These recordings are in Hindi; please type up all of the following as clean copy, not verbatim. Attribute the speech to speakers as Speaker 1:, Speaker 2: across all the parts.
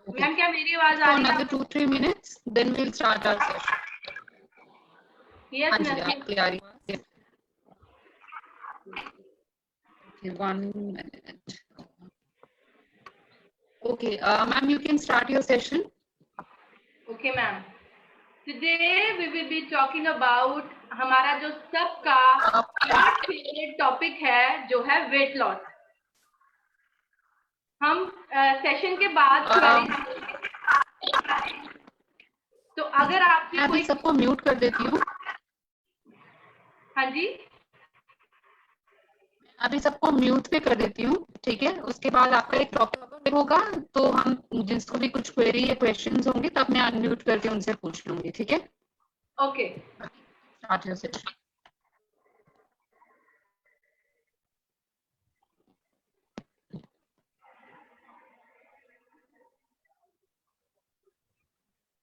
Speaker 1: Okay.
Speaker 2: मैम क्या मेरी आवाज
Speaker 1: For
Speaker 2: आ रही है?
Speaker 1: another 2-3 minutes, then we'll start our session.
Speaker 2: Yes
Speaker 1: हाँ जी,
Speaker 2: मैम।
Speaker 1: आपकी आ रही है. Okay, 1 minute. Okay, ma'am, you can start your session.
Speaker 2: Okay ma'am, today we will be talking about हमारा जो सबका फेवरेट टॉपिक है जो है वेट लॉस। हम सेशन के बाद तो अगर आपकी
Speaker 1: मैं
Speaker 2: कोई
Speaker 1: अभी सबको म्यूट कर देती हूँ.
Speaker 2: हाँ जी,
Speaker 1: अभी सबको म्यूट पे कर देती हूँ, ठीक है. उसके बाद आपका एक टॉपिक होगा, तो हम जिसको भी कुछ क्वेरी या क्वेश्चंस होंगे तब मैं अनम्यूट करके उनसे पूछ लूंगी, ठीक है.
Speaker 2: Okay.
Speaker 1: Start your session.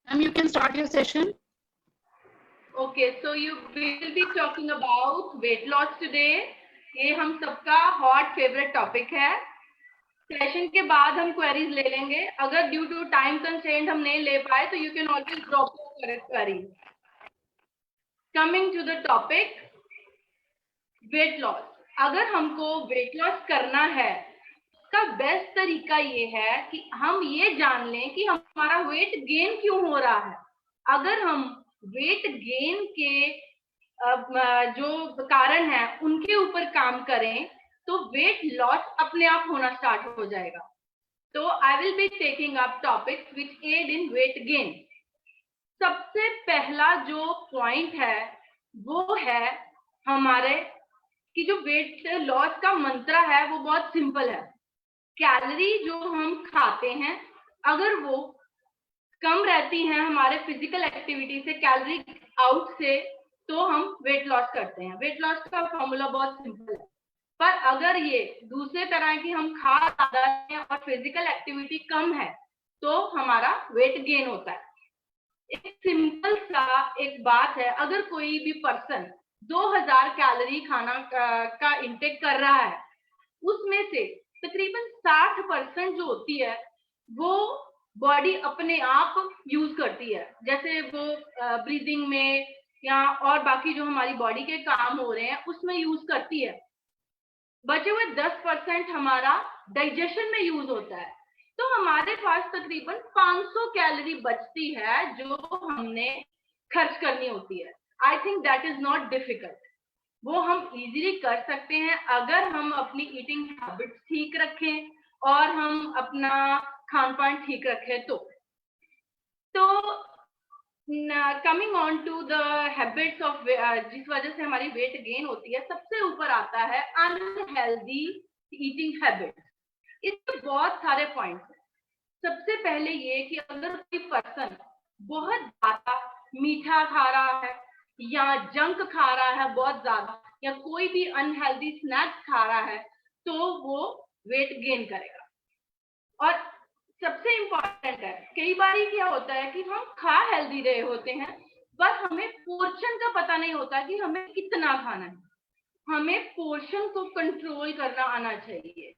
Speaker 1: Ma'am, you can start your session.
Speaker 2: Okay, so you will be talking about weight loss today. ये हम सबका हॉट फेवरेट टॉपिक है. सेशन के बाद हम क्वेरीज ले लेंगे. अगर ड्यू टू टाइम कंस्ट्रेंट हम नहीं ले पाए तो you can always drop your query. Coming to the topic weight loss. अगर हमको वेट लॉस करना है उसका बेस्ट तरीका ये है कि हम ये जान लें कि हमारा वेट गेन क्यों हो रहा है. अगर हम वेट गेन के जो कारण है उनके ऊपर काम करें तो वेट लॉस अपने आप होना स्टार्ट हो जाएगा. तो I will be taking up topics which add in weight gain. सबसे पहला जो पॉइंट है वो है हमारे कि जो वेट लॉस का मंत्र है वो बहुत सिंपल है. कैलोरी जो हम खाते हैं अगर वो कम रहती हैं हमारे फिजिकल एक्टिविटी से, कैलोरी आउट से, तो हम वेट लॉस करते हैं. वेट लॉस का फॉर्मूला बहुत सिंपल है. पर अगर ये दूसरे तरह की हम खा ज्यादा है और फिजिकल एक्टिविटी कम है तो हमारा वेट गेन होता है. एक सिंपल सा एक बात है, अगर कोई भी पर्सन 2000 कैलोरी खाना का इंटेक कर रहा है उसमें से तकरीबन 60% जो होती है वो बॉडी अपने आप यूज करती है. जैसे वो ब्रीदिंग में या और बाकी जो हमारी बॉडी के काम हो रहे हैं उसमें यूज करती है. बचे हुए 10% हमारा डाइजेशन में यूज होता है. तो हमारे पास तकरीबन 500 कैलोरी बचती है जो हमने खर्च करनी होती है. I think that is not difficult. वो हम इजीली कर सकते हैं अगर हम अपनी ईटिंग हैबिट्स ठीक रखें और हम अपना खान पान ठीक रखें. तो coming on to the habits of जिस वजह से हमारी वेट गेन होती है, सबसे ऊपर आता है अनहेल्दी ईटिंग हैबिट्स. इसमें बहुत सारे पॉइंट्स हैं. सबसे पहले ये कि अगर कोई पर्सन बहुत ज्यादा मीठा खा रहा है या जंक खा रहा है बहुत ज्यादा या कोई भी अनहेल्दी स्नैक्स खा रहा है तो वो वेट गेन करेगा. और सबसे इम्पोर्टेंट है, कई बार क्या होता है कि हम खा हेल्दी रहे होते हैं बस हमें पोर्शन का पता नहीं होता कि हमें कितना खाना है. हमें पोर्शन को कंट्रोल करना आना चाहिए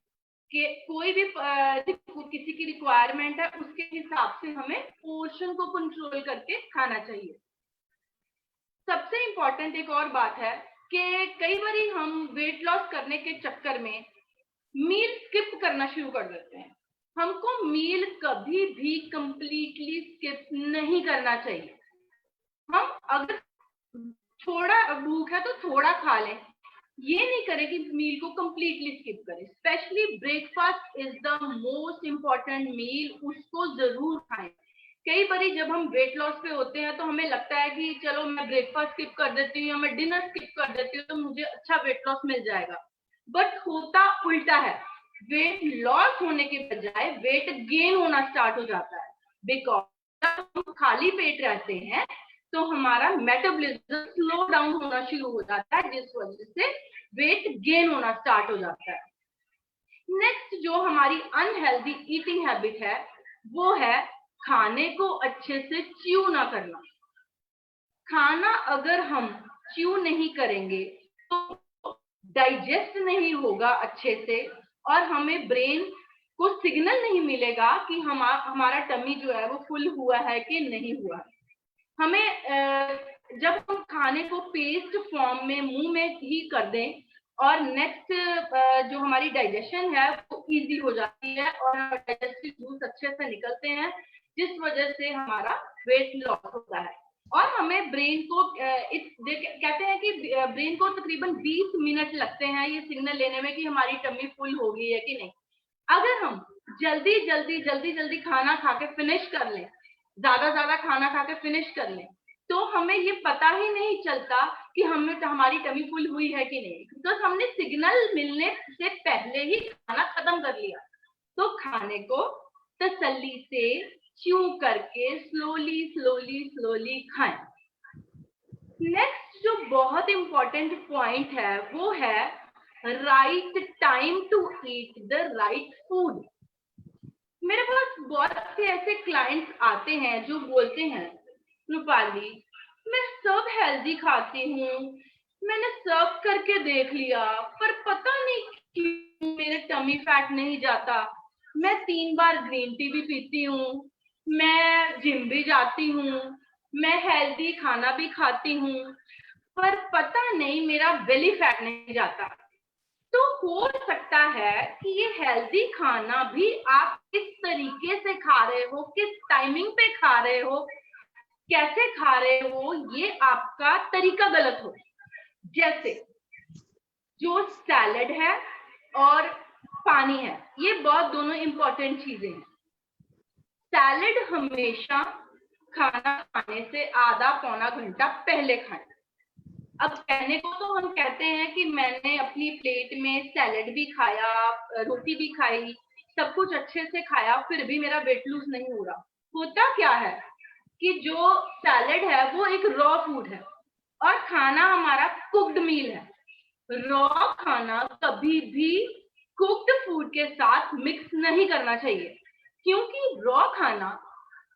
Speaker 2: कि कोई भी किसी की रिक्वायरमेंट है उसके हिसाब से हमें पोर्शन को कंट्रोल करके खाना चाहिए. सबसे इम्पोर्टेंट एक और बात है कि कई बार हम वेट लॉस करने के चक्कर में मील स्किप करना शुरू कर देते हैं. हमको मील कभी भी कंप्लीटली स्किप नहीं करना चाहिए. हम अगर थोड़ा भूख है तो थोड़ा खा लें, ये नहीं करें कि मील को कंप्लीटली स्किप करें. Specially breakfast is the most important meal, उसको जरूर खाएं. कई बार जब हम वेट लॉस पे होते हैं तो हमें लगता है कि चलो मैं ब्रेकफास्ट स्किप कर देती हूँ या मैं डिनर स्किप कर देती हूँ तो मुझे अच्छा वेट लॉस मिल जाएगा. बट होता उल्टा है. वेट लॉस होने के बजाय वेट गेन होना स्टार्ट हो जाता है. बिकॉज हम खाली पेट रहते हैं तो हमारा मेटाबॉलिज्म स्लो डाउन होना शुरू हो जाता है जिस वजह से वेट गेन होना स्टार्ट हो जाता है. नेक्स्ट जो हमारी अनहेल्दी ईटिंग हैबिट है वो है खाने को अच्छे से च्यू ना करना. खाना अगर हम च्यू नहीं करेंगे तो डाइजेस्ट नहीं होगा अच्छे से और हमें ब्रेन को सिग्नल नहीं मिलेगा कि हमारा टमी जो है वो फुल हुआ है कि नहीं हुआ है। हमें जब हम खाने को पेस्ट फॉर्म में मुंह में ही कर दें और नेक्स्ट जो हमारी डाइजेशन है वो इजी हो जाती है और डाइजेस्टिव जूस अच्छे से निकलते हैं, जिस वजह से हमारा वेट लॉस होता है। और हमें ब्रेन को कहते हैं कि ब्रेन को तकरीबन 20 मिनट लगते हैं ये सिग्नल लेने में कि हमारी टमी फुल हो गई है कि नहीं। अगर हम जल्दी खाना खा के फिनिश कर लें, ज्यादा खाना खा के फिनिश कर लें, तो हमें ये पता ही नहीं चलता कि हमारी टमी फुल हुई है कि नहीं, तो हमने सिग्नल मिलने से पहले ही खाना खत्म कर लिया। तो खाने को तसल्ली से च्यू करके स्लोली खाएं। नेक्स्ट जो बहुत इंपॉर्टेंट पॉइंट है वो है right time to eat the right food. मेरे पास बहुत से ऐसे क्लाइंट्स आते हैं जो बोलते हैं, रूपाली मैं सब हेल्दी खाती हूँ, मैंने सब करके देख लिया पर पता नहीं क्यों मेरे टमी फैट नहीं जाता। मैं 3 बार ग्रीन टी भी पीती हूँ, मैं जिम भी जाती हूँ, मैं हेल्दी खाना भी खाती हूँ, पर पता नहीं मेरा बेली फैट नहीं जाता। तो हो सकता है कि ये हेल्दी खाना भी आप किस तरीके से खा रहे हो, किस टाइमिंग पे खा रहे हो, कैसे खा रहे हो, ये आपका तरीका गलत हो। जैसे जो सैलेड है और पानी है, ये बहुत दोनों इंपॉर्टेंट चीजें हैं। सैलेड हमेशा खाना खाने से आधा पौना घंटा पहले खाएं। अब कहने को तो हम कहते हैं कि मैंने अपनी प्लेट में सैलेड भी खाया, रोटी भी खाई, सब कुछ अच्छे से खाया, फिर भी मेरा वेट लूज नहीं हो रहा। होता क्या है कि जो सैलेड है वो एक रॉ फूड है और खाना हमारा कुक्ड मील है। रॉ खाना कभी भी कुक्ड फूड के साथ मिक्स नहीं करना चाहिए, क्योंकि रॉ खाना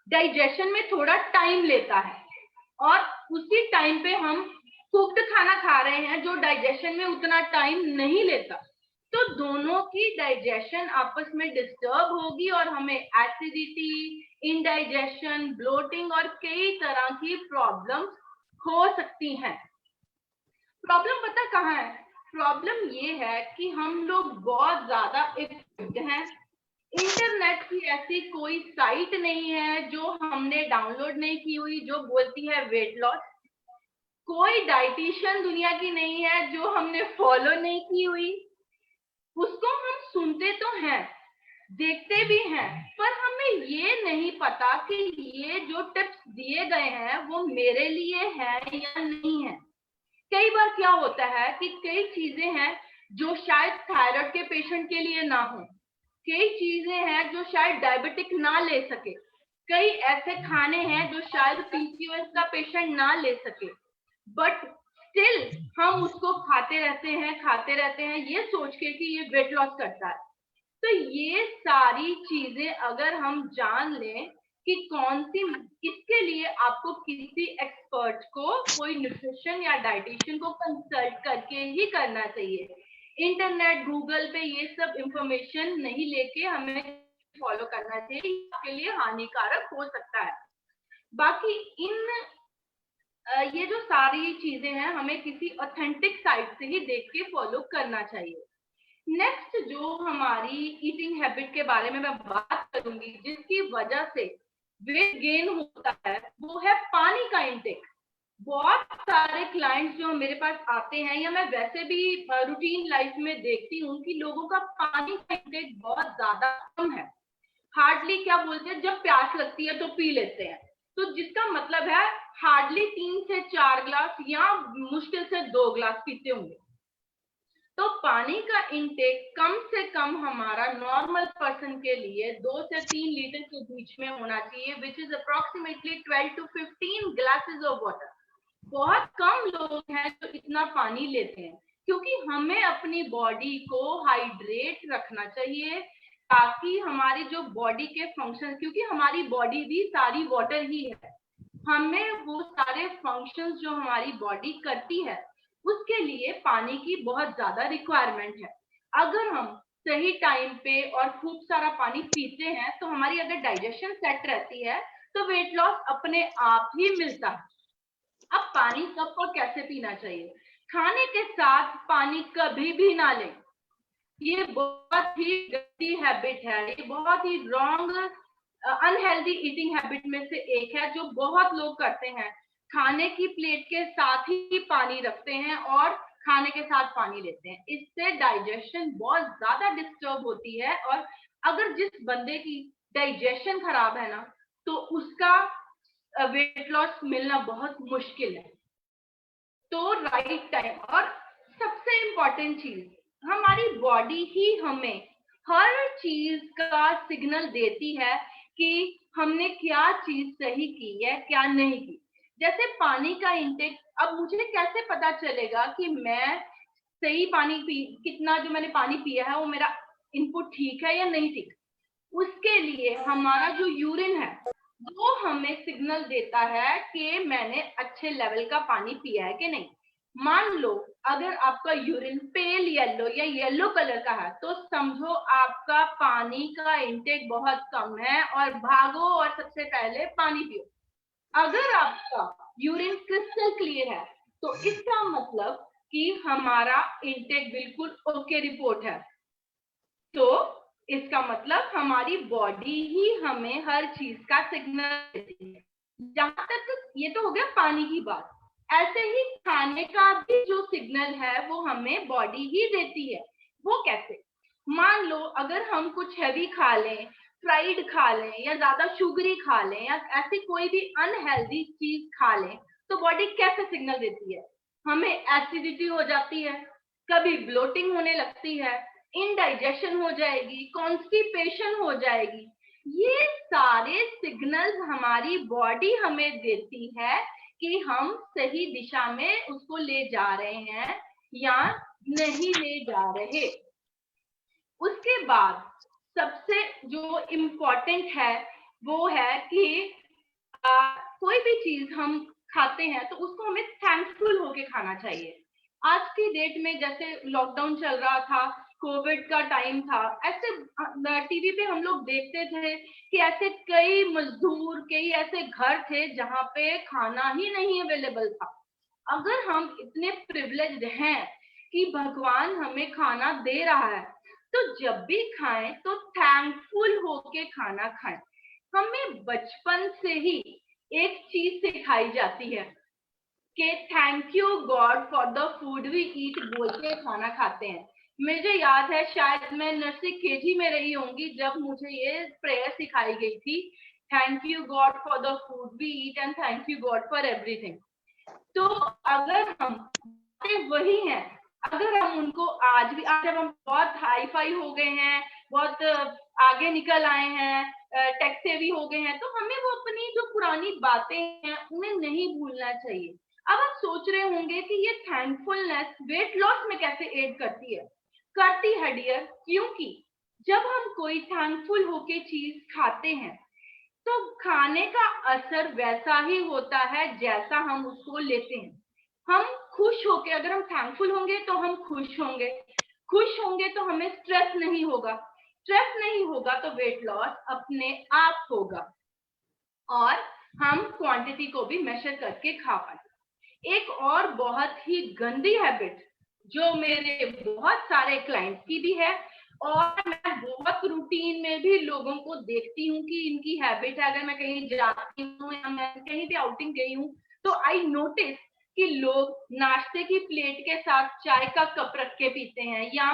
Speaker 2: डाइजेशन में थोड़ा टाइम लेता है और उसी टाइम पे हम कुक्ड खाना खा रहे हैं जो डाइजेशन में उतना टाइम नहीं लेता। तो दोनों की डाइजेशन आपस में डिस्टर्ब होगी और हमें एसिडिटी, इंडाइजेशन, ब्लोटिंग और कई तरह की प्रॉब्लम्स हो सकती हैं। प्रॉब्लम पता कहाँ है? प्रॉब्लम ये है कि हम लोग बहुत ज्यादा इक्विप्ड हैं। इंटरनेट की ऐसी कोई साइट नहीं है जो हमने डाउनलोड नहीं की हुई जो बोलती है वेट लॉस। कोई डाइटिशियन दुनिया की नहीं है जो हमने फॉलो नहीं की हुई। उसको हम सुनते तो हैं, देखते भी हैं, पर हमें ये नहीं पता कि ये जो टिप्स दिए गए हैं वो मेरे लिए है या नहीं है। कई बार क्या होता है कि कई चीजें हैं जो शायद थायराइड के पेशेंट के लिए ना हो, कई चीजें हैं जो शायद डायबिटिक ना ले सके, कई ऐसे खाने हैं जो शायद पीसीओएस का पेशेंट ना ले सके, बट स्टिल हम उसको खाते रहते हैं ये सोच के कि ये वेट लॉस करता है। तो ये सारी चीजें अगर हम जान लें कि कौन सी, इसके लिए आपको किसी एक्सपर्ट को, कोई न्यूट्रिशन या डाइटिशियन को कंसल्ट करके ही करना चाहिए। इंटरनेट, गूगल पे ये सब इंफॉर्मेशन नहीं लेके हमें फॉलो करना चाहिए, आपके लिए हानिकारक हो सकता है। बाकी ये जो सारी चीजें हैं हमें किसी ऑथेंटिक साइट से ही देख के फॉलो करना चाहिए। नेक्स्ट जो हमारी ईटिंग हैबिट के बारे में मैं बात करूंगी जिसकी वजह से वेट गेन होता है वो है पानी का इंटेक। बहुत सारे क्लाइंट्स जो मेरे पास आते हैं या मैं वैसे भी रूटीन लाइफ में देखती हूँ कि लोगों का पानी का इंटेक बहुत ज्यादा कम है। हार्डली क्या बोलते हैं, जब प्यास लगती है तो पी लेते हैं, तो जिसका मतलब है हार्डली 3 से 4 ग्लास या मुश्किल से 2 ग्लास पीते होंगे। तो पानी का इंटेक कम से कम हमारा नॉर्मल पर्सन के लिए 2 से 3 लीटर के बीच में होना चाहिए, which is approximately 12 to 15 glasses of water. बहुत कम लोग हैं जो इतना पानी लेते हैं, क्योंकि हमें अपनी बॉडी को हाइड्रेट रखना चाहिए ताकि हमारी जो बॉडी के फंक्शन, क्योंकि हमारी बॉडी भी सारी वाटर ही है, हमें वो सारे फंक्शंस जो हमारी बॉडी करती है उसके लिए पानी की बहुत ज्यादा रिक्वायरमेंट है। अगर हम सही टाइम पे और खूब सारा पानी पीते हैं तो हमारी अगर डाइजेशन सेट रहती है तो वेट लॉस अपने आप ही मिलता है। अब पानी कब और कैसे पीना चाहिए? खाने के साथ पानी कभी भी ना लें। ये बहुत ही गंदी हैबिट है, ये बहुत ही रॉन्ग अनहेल्दी ईटिंग हैबिट में से एक है जो बहुत लोग करते हैं। खाने की प्लेट के साथ ही पानी रखते हैं और खाने के साथ पानी लेते हैं। इससे डाइजेशन बहुत ज्यादा डिस्टर्ब होती है और अगर जिस बंदे की डाइजेशन खराब है ना तो उसका वेट लॉस मिलना बहुत मुश्किल है। तो राइट टाइम और सबसे इम्पोर्टेंट चीज, हमारी बॉडी ही हमें हर चीज का सिग्नल देती है कि हमने क्या चीज सही की है क्या नहीं की। जैसे पानी का इंटेक, अब मुझे कैसे पता चलेगा कि मैं सही पानी पी, कितना जो मैंने पानी पिया है वो मेरा इनपुट ठीक है या नहीं ठीक। उसके लिए हमारा जो यूरिन है वो हमें सिग्नल देता है कि मैंने अच्छे लेवल का पानी पिया है कि नहीं। मान लो अगर आपका यूरिन पेल येलो या येलो कलर का है तो समझो आपका पानी का इंटेक बहुत कम है और भागो और सबसे पहले पानी पियो। अगर आपका यूरिन क्रिस्टल क्लियर है तो इसका मतलब कि हमारा इंटेक बिल्कुल ओके रिपोर्ट है। तो इसका मतलब हमारी बॉडी ही हमें हर चीज का सिग्नल देती है। जहां तक ये तो हो गया पानी की बात, ऐसे ही खाने का भी जो सिग्नल है वो हमें बॉडी ही देती है। वो कैसे? मान लो अगर हम कुछ हैवी खा लें, फ्राइड खा लें या ज्यादा शुगरी खा लें या ऐसी कोई भी अनहेल्दी चीज खा लें तो बॉडी कैसे सिग्नल देती है? हमें एसिडिटी हो जाती है, कभी ब्लोटिंग होने लगती है, इनडाइजेशन हो जाएगी, कॉन्स्टिपेशन हो जाएगी। ये सारे सिग्नल्स हमारी बॉडी हमें देती है कि हम सही दिशा में उसको ले जा रहे हैं या नहीं ले जा रहे। उसके बाद सबसे जो इम्पोर्टेंट है वो है कि कोई भी चीज हम खाते हैं तो उसको हमें थैंकफुल होके खाना चाहिए। आज की डेट में जैसे लॉकडाउन चल रहा था, कोविड का टाइम था, ऐसे टीवी पे हम लोग देखते थे कि ऐसे कई मजदूर, कई ऐसे घर थे जहाँ पे खाना ही नहीं अवेलेबल था। अगर हम इतने प्रिविलेज्ड हैं कि भगवान हमें खाना दे रहा है तो जब भी खाएं तो थैंकफुल होके खाना खाएं। हमें बचपन से ही एक चीज सिखाई जाती है कि thank you God for the food we eat बोल के खाना खाते हैं। मुझे याद है शायद मैं नर्सरी केजी में रही होंगी जब मुझे ये प्रेयर सिखाई गई थी, thank you God for the food we eat and thank you God for everything. तो अगर हम वही हैं, अगर हम उनको आज भी, आज जब हम बहुत हाई फाई हो गए हैं, बहुत आगे निकल आए हैं, टेक सेवी हो गए हैं, तो हमें वो अपनी जो पुरानी बातें हैं उन्हें नहीं भूलना चाहिए। अब आप सोच रहे होंगे कि ये थैंकफुलनेस वेट लॉस में कैसे एड करती है? करती है डियर, क्योंकि जब हम कोई थैंकफुल होके चीज खाते हैं तो खाने का असर वैसा ही होता है जैसा हम उसको लेते हैं। हम खुश होके, अगर हम थैंकफुल होंगे तो हम खुश होंगे, खुश होंगे तो हमें स्ट्रेस नहीं होगा, स्ट्रेस नहीं होगा तो वेट लॉस अपने आप होगा और हम क्वांटिटी को भी मेजर करके खा पाए। एक और बहुत ही गंदी हैबिट जो मेरे बहुत सारे क्लाइंट्स की भी है और मैं बहुत रूटीन में भी लोगों को देखती हूँ कि इनकी हैबिट है। अगर मैं कहीं जाती हूँ या मैं कहीं भी आउटिंग गई हूँ तो आई नोटिस कि लोग नाश्ते की प्लेट के साथ चाय का कप रख के पीते हैं या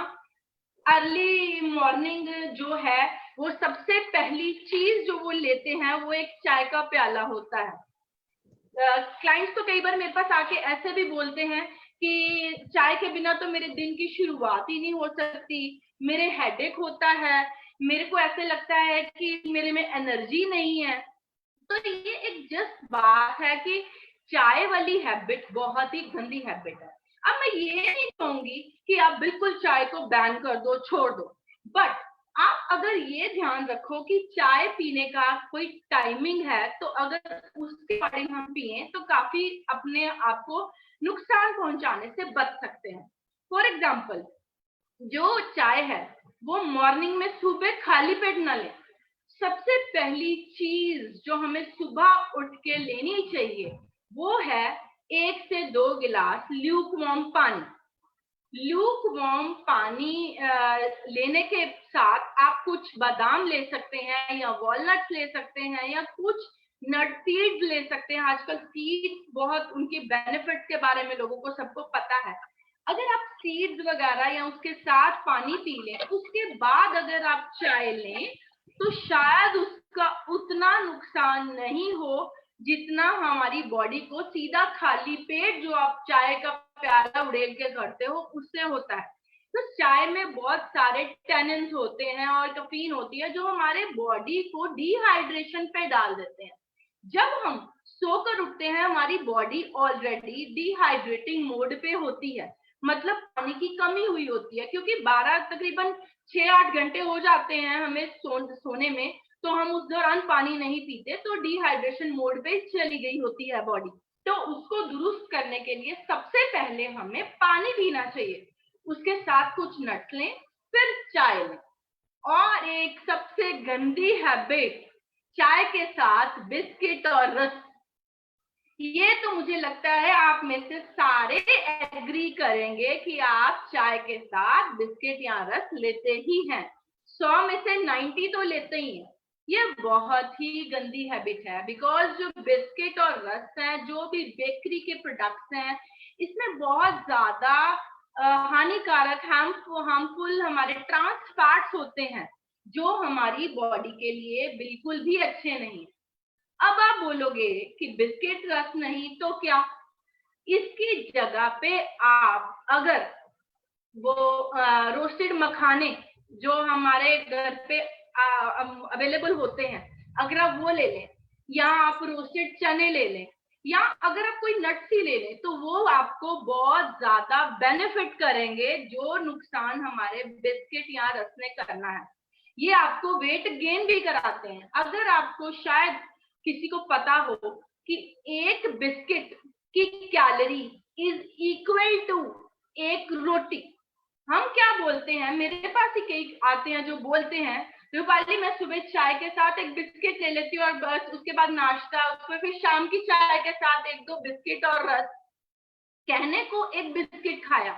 Speaker 2: अर्ली मॉर्निंग जो है वो सबसे पहली चीज जो वो लेते हैं वो एक चाय का प्याला होता है। क्लाइंट्स तो कई बार मेरे पास आके ऐसे भी बोलते हैं कि चाय के बिना तो मेरे दिन की शुरुआत ही नहीं हो सकती, मेरे हेडेक होता है, मेरे को ऐसे लगता है कि मेरे में एनर्जी नहीं है। तो ये एक जस्ट बात है कि चाय वाली हैबिट बहुत ही गंदी हैबिट है। अब मैं ये नहीं कहूंगी कि आप बिल्कुल चाय को बैन कर दो, छोड़ दो, बट आप अगर ये ध्यान रखो कि चाय पीने का कोई टाइमिंग है तो अगर उसके अकॉर्डिंग हम पिए तो काफी अपने आप को नुकसान पहुंचाने से बच सकते हैं। फॉर एग्जाम्पल, जो चाय है वो मॉर्निंग में सुबह खाली पेट न लें। सबसे पहली चीज जो हमें सुबह उठ के लेनी चाहिए वो है 1 से 2 गिलास ल्यूक वार्म पानी। ल्यूक वार्म पानी लेने के साथ आप कुछ बादाम ले सकते हैं या वॉलनट्स ले सकते हैं या कुछ नट सीड्स ले सकते हैं। आजकल सीड्स बहुत उनके बेनिफिट्स के बारे में लोगों को सबको पता है। अगर आप सीड्स वगैरह या उसके साथ पानी पी लें, उसके बाद अगर आप चाय लें तो शायद उसका उतना नुकसान नहीं हो जितना हमारी बॉडी को सीधा खाली पेट जो आप चाय का प्याला उड़ेल के करते हो उससे होता है। तो चाय में बहुत सारे टैनिन्स होते हैं और कैफीन होती है जो हमारे बॉडी को डिहाइड्रेशन पे डाल देते हैं। जब हम सोकर उठते हैं हमारी बॉडी ऑलरेडी डिहाइड्रेटिंग मोड पे होती है, मतलब पानी की कमी हुई होती है, क्योंकि 12 तकरीबन 6-8 घंटे हो जाते हैं हमें सोने में, तो हम उस दौरान पानी नहीं पीते, तो डिहाइड्रेशन मोड पे चली गई होती है बॉडी। तो उसको दुरुस्त करने के लिए सबसे पहले हमें पानी पीना चाहिए, उसके साथ कुछ नट्स लें, फिर चाय लें। और एक सबसे गंदी हैबिट, चाय के साथ बिस्किट और रस्क। ये तो मुझे लगता है आप में से सारे एग्री करेंगे कि आप चाय के साथ बिस्किट या रस्क लेते ही हैं। 100 में से 90 तो लेते ही हैं। ये बहुत ही गंदी हैबिट है, बिकॉज जो बिस्किट और रस्क हैं, जो भी बेकरी के प्रोडक्ट्स हैं, इसमें बहुत ज्यादा हानिकारक हार्मफुल हमारे ट्रांस फैट्स होते हैं जो हमारी बॉडी के लिए बिल्कुल भी अच्छे नहीं। अब आप बोलोगे कि बिस्किट रस नहीं तो क्या, इसकी जगह पे आप अगर वो रोस्टेड मखाने जो हमारे घर पे अवेलेबल होते हैं, अगर आप वो ले लें, या आप रोस्टेड चने ले लें, या अगर आप कोई नट्स ही ले लें, तो वो आपको बहुत ज्यादा बेनिफिट करेंगे जो नुकसान हमारे बिस्किट या रस में करना है। ये आपको वेट गेन भी कराते हैं। अगर आपको शायद किसी को पता हो कि एक बिस्किट की कैलोरी इज इक्वल टू एक रोटी। हम क्या बोलते हैं, मेरे पास ही कई आते हैं जो बोलते हैं रूपाली मैं सुबह चाय के साथ एक बिस्किट ले लेती हूँ और बस उसके बाद नाश्ता, फिर शाम की चाय के साथ 1-2 बिस्किट और रस। कहने को एक बिस्किट खाया,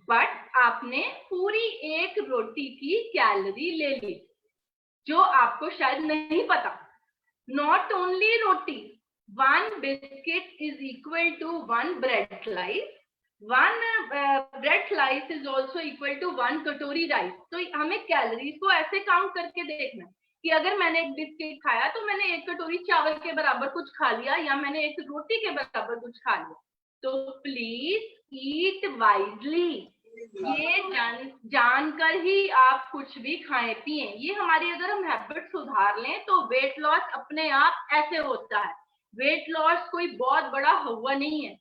Speaker 2: बट आपने पूरी एक रोटी की कैलोरी ले ली, जो आपको शायद नहीं पता। Not only roti, 1 biscuit is equal to 1 bread slice. 1 bread slice is also equal to 1 कटोरी राइस। तो हमें कैलोरीज को ऐसे काउंट करके देखना कि अगर मैंने एक बिस्किट खाया तो मैंने 1 कटोरी चावल के बराबर कुछ खा लिया, या मैंने 1 रोटी के बराबर कुछ खा लिया। तो प्लीज ईट वाइजली। ये जानकर ही आप कुछ भी खाएं पिए। ये हमारी अगर हम हैबिट सुधार लें तो वेट लॉस अपने आप ऐसे होता है। वेट लॉस कोई बहुत बड़ा हुआ नहीं है।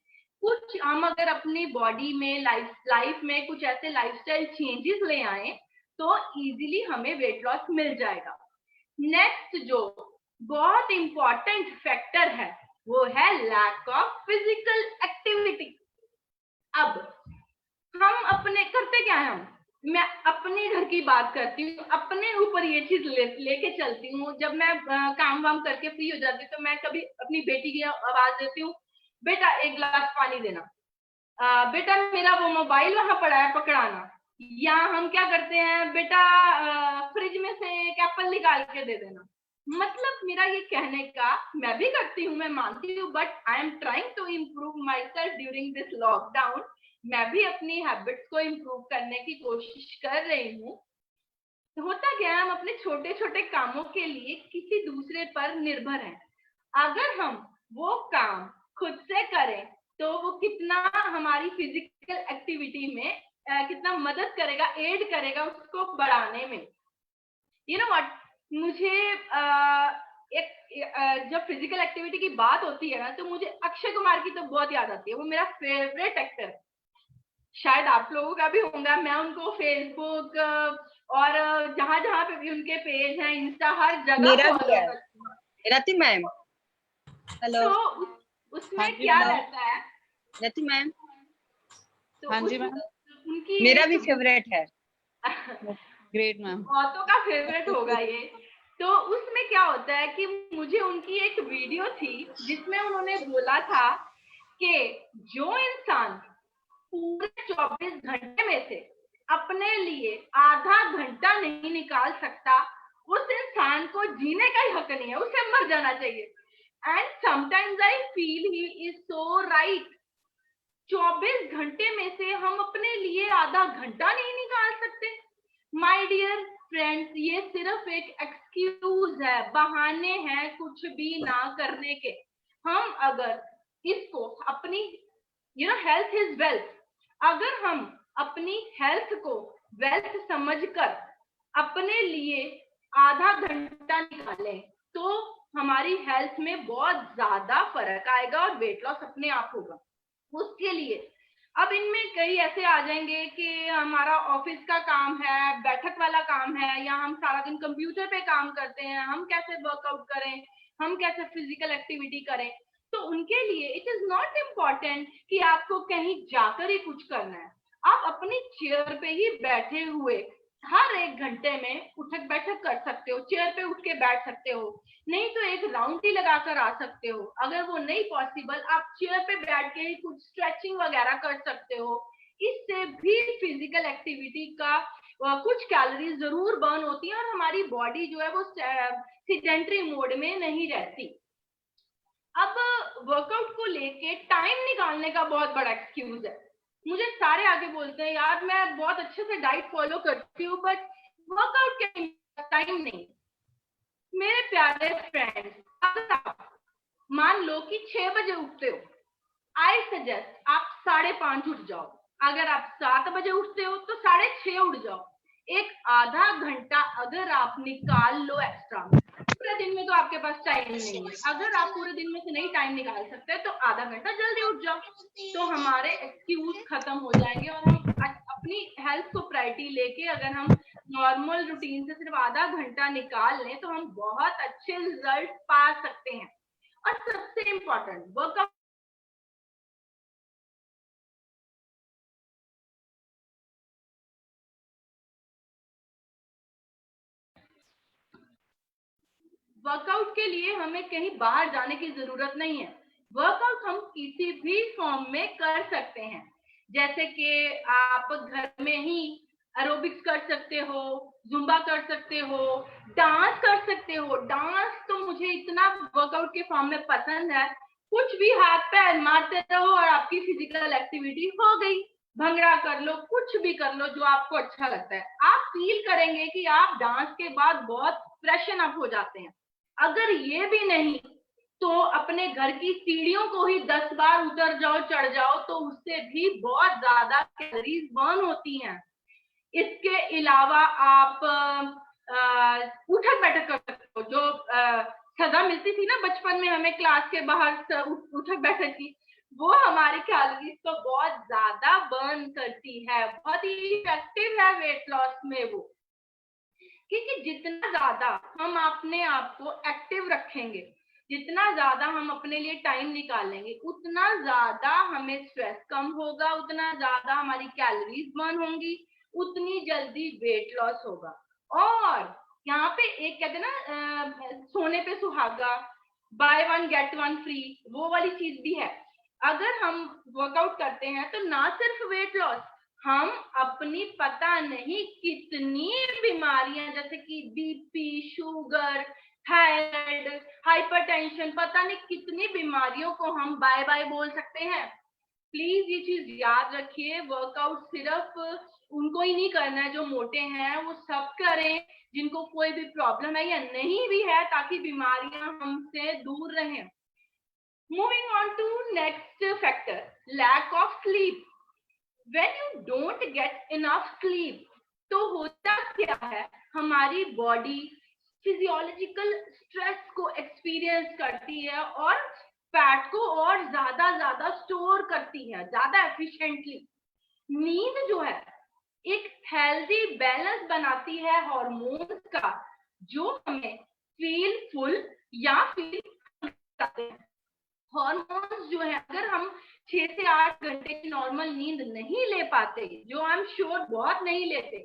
Speaker 2: कुछ हम अगर अपनी बॉडी में लाइफ में कुछ ऐसे लाइफस्टाइल चेंजेस ले आए तो इजीली हमें वेट लॉस मिल जाएगा। नेक्स्ट जो बहुत इंपॉर्टेंट फैक्टर है वो है लैक ऑफ फिजिकल एक्टिविटी। अब हम अपने करते क्या है, मैं अपने घर की बात करती हूँ, अपने ऊपर ये चीज लेके चलती हूँ। जब मैं काम वाम करके फ्री हो जाती हूँ तो मैं कभी अपनी बेटी की आवाज देती हूँ, बेटा 1 गिलास पानी देना, बेटा मेरा वो मोबाइल वहां पड़ा है पकड़ाना, या हम क्या करते हैं, बेटा फ्रिज में से एक एप्पल निकाल के दे देना। मतलब मेरा ये कहने का, मैं भी करती हूँ, मैं मानती हूँ, but I am trying to improve myself during this lockdown. मैं भी अपनी हैबिट्स को इम्प्रूव करने की कोशिश कर रही हूँ। होता क्या है, हम अपने छोटे छोटे कामों के लिए किसी दूसरे पर निर्भर हैं। अगर हम वो काम खुद से करें तो वो कितना हमारी फिजिकल एक्टिविटी में कितना मदद करेगा, एड करेगा उसको बढ़ाने में। यू नो व्हाट, मुझे जब फिजिकल एक्टिविटी की बात होती है ना तो मुझे अक्षय कुमार की तो बहुत याद आती है। वो मेरा फेवरेट एक्टर है, शायद आप लोगों का भी होगा। मैं उनको फेसबुक और जहां जहां पे भी उनके पेज हैं, इंस्टा, हर जगह फॉलो करती हूँ।
Speaker 3: रति मैम, हेलो।
Speaker 2: तो उसमें क्या रहता है,
Speaker 3: रति मैम,
Speaker 2: तो
Speaker 3: हाँ जी मैम,
Speaker 2: उनकी
Speaker 3: मेरा भी फेवरेट है। Great ma'am.
Speaker 2: बहुतों का फेवरेट होगा ये। तो उसमें क्या होता है कि मुझे उनकी एक वीडियो थी जिसमें उन्होंने बोला था कि जो इंसान पूरे 24 घंटे में से अपने लिए आधा घंटा नहीं निकाल सकता, उस इंसान को जीने का ही हक नहीं है, उसे मर जाना चाहिए। And sometimes I feel he is so right. 24 घंटे में से हम अपने लिए आधा घंटा नहीं निकाल सकते। माय डियर फ्रेंड्स, ये सिर्फ एक एक्सक्यूज है, बहाने हैं कुछ भी ना करने के। हम अगर इसको अपनी हेल्थ इज वेल्थ, अगर हम अपनी हेल्थ को वेल्थ समझकर अपने लिए आधा घंटा निकालें तो हमारी हेल्थ में बहुत ज्यादा फर्क आएगा और वेट लॉस अपने आप होगा। उसके लिए अब इनमें कई ऐसे आ जाएंगे कि हमारा ऑफिस का काम है, बैठक वाला काम है, या हम सारा दिन कंप्यूटर पे काम करते हैं, हम कैसे वर्कआउट करें, हम कैसे फिजिकल एक्टिविटी करें। तो उनके लिए इट इज नॉट इम्पॉर्टेंट कि आपको कहीं जाकर ही कुछ करना है। आप अपनी चेयर पे ही बैठे हुए हर 1 घंटे में उठक बैठक कर सकते हो, चेयर पे उठ के बैठ सकते हो, नहीं तो एक राउंड ही लगाकर आ सकते हो। अगर वो नहीं पॉसिबल, आप चेयर पे बैठ के ही कुछ स्ट्रेचिंग वगैरह कर सकते हो। इससे भी फिजिकल एक्टिविटी का कुछ कैलोरीज जरूर बर्न होती है और हमारी बॉडी जो है वो सेडेंटरी मोड में नहीं रहती। अब वर्कआउट को लेके टाइम निकालने का बहुत बड़ा एक्सक्यूज है। मुझे सारे आगे बोलते हैं यार मैं बहुत अच्छे से डाइट फॉलो करती हूँ बट वर्कआउट के टाइम नहीं। मेरे प्यारे फ्रेंड्स, अगर आप मान लो कि 6 बजे उठते हो, आई सजेस्ट आप 5:30 उठ जाओ। अगर आप 7 बजे उठते हो तो 6:30 उठ जाओ। एक आधा घंटा अगर आप निकाल लो एक्स्ट्रा, पूरे दिन में तो आपके पास टाइम नहीं है, अगर आप पूरे दिन में से नहीं टाइम निकाल सकते तो आधा घंटा जल्दी उठ जाओ, तो हमारे एक्सक्यूज खत्म हो जाएंगे और हम अपनी हेल्थ को प्रायोरिटी लेके अगर हम नॉर्मल रूटीन से सिर्फ आधा घंटा निकाल लें तो हम बहुत अच्छे रिजल्ट पा सकते हैं। और सबसे इम्पोर्टेंट, वर्कआउट वर्कआउट के लिए हमें कहीं बाहर जाने की जरूरत नहीं है। वर्कआउट हम किसी भी फॉर्म में कर सकते हैं, जैसे कि आप घर में ही एरोबिक्स कर सकते हो, जुम्बा कर सकते हो, डांस कर सकते हो। डांस तो मुझे इतना वर्कआउट के फॉर्म में पसंद है, कुछ भी हाथ पैर मारते रहो और आपकी फिजिकल एक्टिविटी हो गई। भंगड़ा कर लो, कुछ भी कर लो जो आपको अच्छा लगता है। आप फील करेंगे कि आप डांस के बाद बहुत फ्रेशन अप हो जाते हैं। अगर ये भी नहीं तो अपने घर की सीढ़ियों को ही 10 बार उतर जाओ, चढ़ जाओ, तो उससे भी बहुत ज्यादा कैलोरीज बर्न होती हैं। इसके अलावा आप उठक बैठक कर सकते हो। जो सजा मिलती थी ना बचपन में हमें क्लास के बाहर उठक बैठक की, वो हमारी कैलोरीज को बहुत ज्यादा बर्न करती है, बहुत ही इफेक्टिव है वेट लॉस में वो। क्योंकि जितना ज्यादा हम अपने आप को एक्टिव रखेंगे, जितना ज्यादा हम अपने लिए टाइम निकालेंगे, उतना ज्यादा हमें स्ट्रेस कम होगा, उतना ज्यादा हमारी कैलोरीज बर्न होंगी, उतनी जल्दी वेट लॉस होगा। और यहाँ पे एक कहते हैं ना सोने पे सुहागा, बाय 1 गेट 1 फ्री, वो वाली चीज भी है। अगर हम वर्कआउट करते हैं तो ना सिर्फ वेट लॉस, हम अपनी पता नहीं कितनी बीमारियां जैसे कि बीपी, शुगर, थायराइड, हाइपरटेंशन, पता नहीं कितनी बीमारियों को हम बाय बाय बोल सकते हैं। प्लीज ये चीज याद रखिए, वर्कआउट सिर्फ उनको ही नहीं करना है जो मोटे हैं, वो सब करें जिनको कोई भी प्रॉब्लम है या नहीं भी है, ताकि बीमारियां हमसे दूर रहें। Moving on to next factor, lack of sleep. When you don't get enough sleep, तो होता क्या है, हमारी बॉडी फिजियोलॉजिकल स्ट्रेस को एक्सपीरियंस करती है और फैट को और ज्यादा स्टोर करती है, ज्यादा एफिशिएंटली। नींद जो है एक हेल्दी बैलेंस बनाती है हॉर्मोन्स का, जो हमें फील फुल या फील करते हैं। हॉर्मोन्स जो है, अगर हम 6 से 8 घंटे की नॉर्मल नींद नहीं ले पाते, जो आई एम श्योर बहुत नहीं लेते,